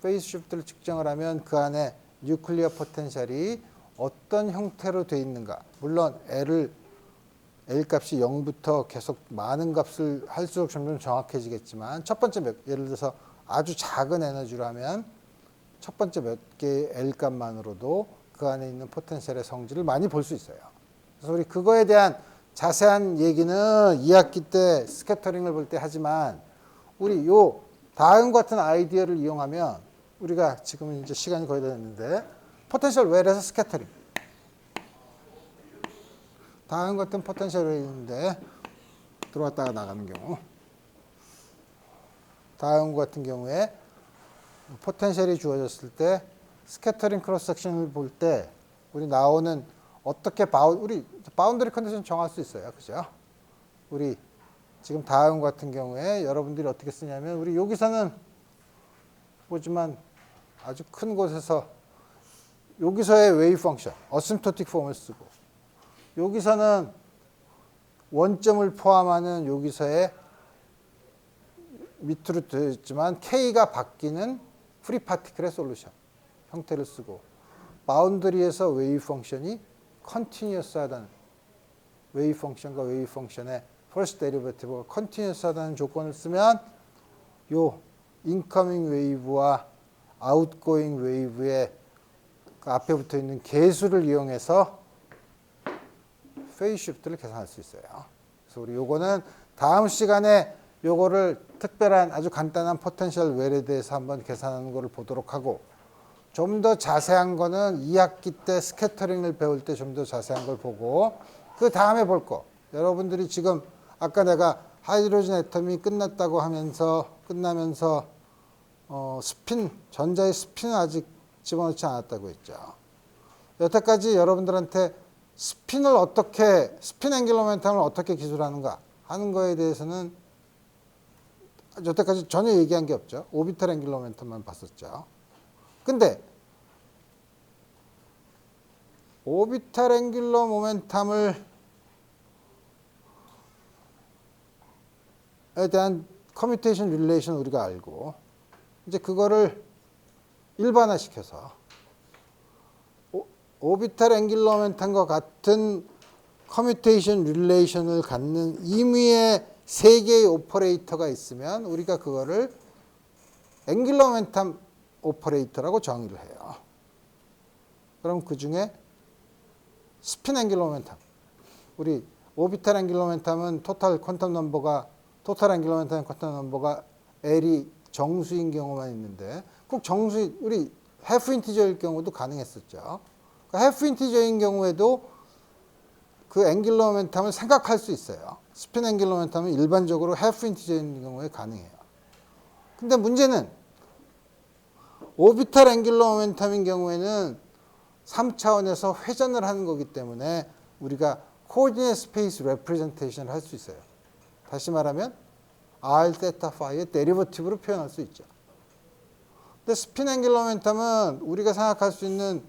페이스 쉬프트를 측정을 하면 그 안에 뉴클리어 포텐셜이 어떤 형태로 되어 있는가. 물론 L 값이 0부터 계속 많은 값을 할수록 점점 정확해지겠지만 첫 번째 예를 들어서 아주 작은 에너지로 하면 첫 번째 몇 개의 L 값만으로도 그 안에 있는 포텐셜의 성질을 많이 볼 수 있어요. 그래서 우리 그거에 대한 자세한 얘기는 2학기 때 스캐터링을 볼 때 하지만 우리 요 다음 같은 아이디어를 이용하면 우리가 지금은 이제 시간이 거의 다 됐는데 포텐셜 웰에서 스캐터링 다음 같은 포텐셜 웰인데 들어왔다가 나가는 경우 다음 같은 경우에 포텐셜이 주어졌을 때 스캐터링 크로스 섹션을 볼 때 우리 나오는 어떻게 우리 바운더리 컨디션 정할 수 있어요. 그죠? 우리 지금 다음 같은 경우에 여러분들이 어떻게 쓰냐면 우리 여기서는 보지만 아주 큰 곳에서 여기서의 웨이브 펑션, 어심토틱 폼을 쓰고 여기서는 원점을 포함하는 여기서의 밑으로 되어 있지만 K가 바뀌는 프리 파티클의 솔루션 형태를 쓰고 바운더리에서 웨이브 펑션이 컨티뉴어스하다는 웨이브 펑션과 웨이브 펑션의 퍼스트 데리베티브가 컨티뉴어스하다는 조건을 쓰면 요 인커밍 웨이브와 아웃고잉 웨이브의 그 앞에 붙어 있는 계수를 이용해서 페이스 쉬프트를 계산할 수 있어요. 그래서 우리 요거는 다음 시간에 요거를 특별한 아주 간단한 포텐셜 웰에 대해서 한번 계산하는 거를 보도록 하고 좀 더 자세한 거는 2학기 때 스캐터링을 배울 때 좀 더 자세한 걸 보고 그 다음에 볼 거. 여러분들이 지금 아까 내가 하이드로젠 애텀이 끝나면서 스핀, 전자의 스핀은 아직 집어넣지 않았다고 했죠. 여태까지 여러분들한테 스핀 앵귤러 모멘텀을 어떻게 기술하는가 하는 거에 대해서는 여태까지 전혀 얘기한 게 없죠. 오비탈 앵귤러 모멘텀만 봤었죠. 근데 오비탈 앵귤러 모멘텀을 에 대한 커뮤테이션 릴레이션 우리가 알고 이제 그거를 일반화시켜서 오비탈 앵귤러 모멘텀과 같은 커뮤테이션 릴레이션을 갖는 임의의 세 개의 오퍼레이터가 있으면 우리가 그거를 앵귤러 모멘텀 오퍼레이터라고 정의를 해요. 그럼 그 중에 스핀 앵귤러 모멘텀, 우리 오비탈 앵귤러 모멘텀은 토탈 앵귤러 모멘텀 퀀텀 넘버가 L이 정수인 경우만 있는데 꼭 정수인 우리 해프 인티저일 경우도 가능했었죠. 해프 인티저인 경우에도 그 앵귤러 모멘텀을 생각할 수 있어요. 스핀 앵귤러 모멘텀은 일반적으로 해프 인티저인 경우에 가능해요. 근데 문제는 오비탈 앵귤러 모멘텀인 경우에는 3차원에서 회전을 하는 거기 때문에 우리가 코오디네이트 스페이스 레프레젠테이션을 할 수 있어요. 다시 말하면 R, θ, phi의 데리버티브로 표현할 수 있죠. 근데 스핀 앵귤러 모멘텀은 우리가 생각할 수 있는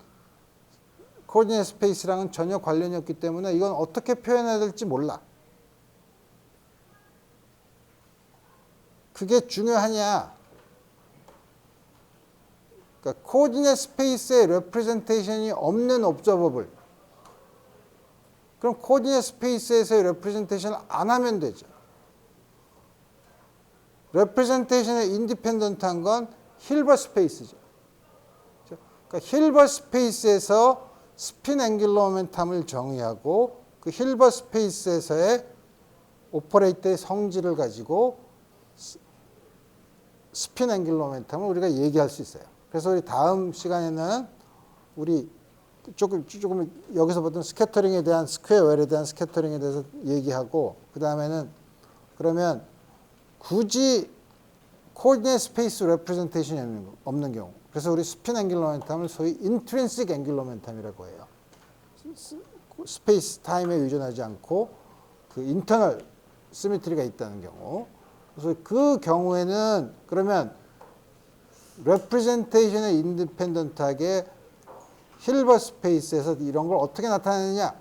코디네이트 스페이스랑은 전혀 관련이 없기 때문에 이건 어떻게 표현해야 될지 몰라. 그게 중요하냐? 그러니까 코디네이트 스페이스의 레프레젠테이션이 없는 옵저버블. 그럼 코디네이트 스페이스에서의 레프레젠테이션을 안 하면 되죠. 레프레젠테이션에 인디펜던트한 건 힐버 스페이스죠. 그러니까 힐버 스페이스에서 스핀 앵귤러 모멘텀을 정의하고 그 힐버 스페이스에서의 오퍼레이터의 성질을 가지고 스핀 앵귤러 모멘텀을 우리가 얘기할 수 있어요. 그래서 우리 다음 시간에는 우리 조금 여기서 보던 스캐터링에 대한 스퀘어 웰에 대한 스캐터링에 대해서 얘기하고 그 다음에는 그러면 굳이 코디네이트 스페이스 레프레젠테이션이 없는 경우 그래서 우리 스핀 앵귤러 모멘텀을 소위 인트린식 앵귤러 모멘텀이라고 해요. 스페이스 타임에 의존하지 않고 그 인터널 시미트리가 있다는 경우 그래서 그 경우에는 그러면 레프레젠테이션에 인디펜던트하게 힐버 스페이스에서 이런 걸 어떻게 나타내느냐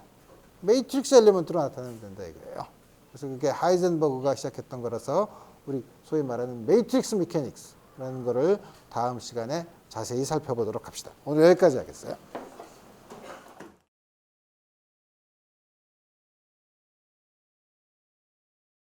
매트릭스 엘리먼트로 나타내면 된다 이거예요. 그래서 그게 하이젠버그가 시작했던 거라서 우리 소위 말하는 매트릭스 메커닉스라는 거를 다음 시간에 자세히 살펴보도록 합시다. 오늘 여기까지 하겠어요.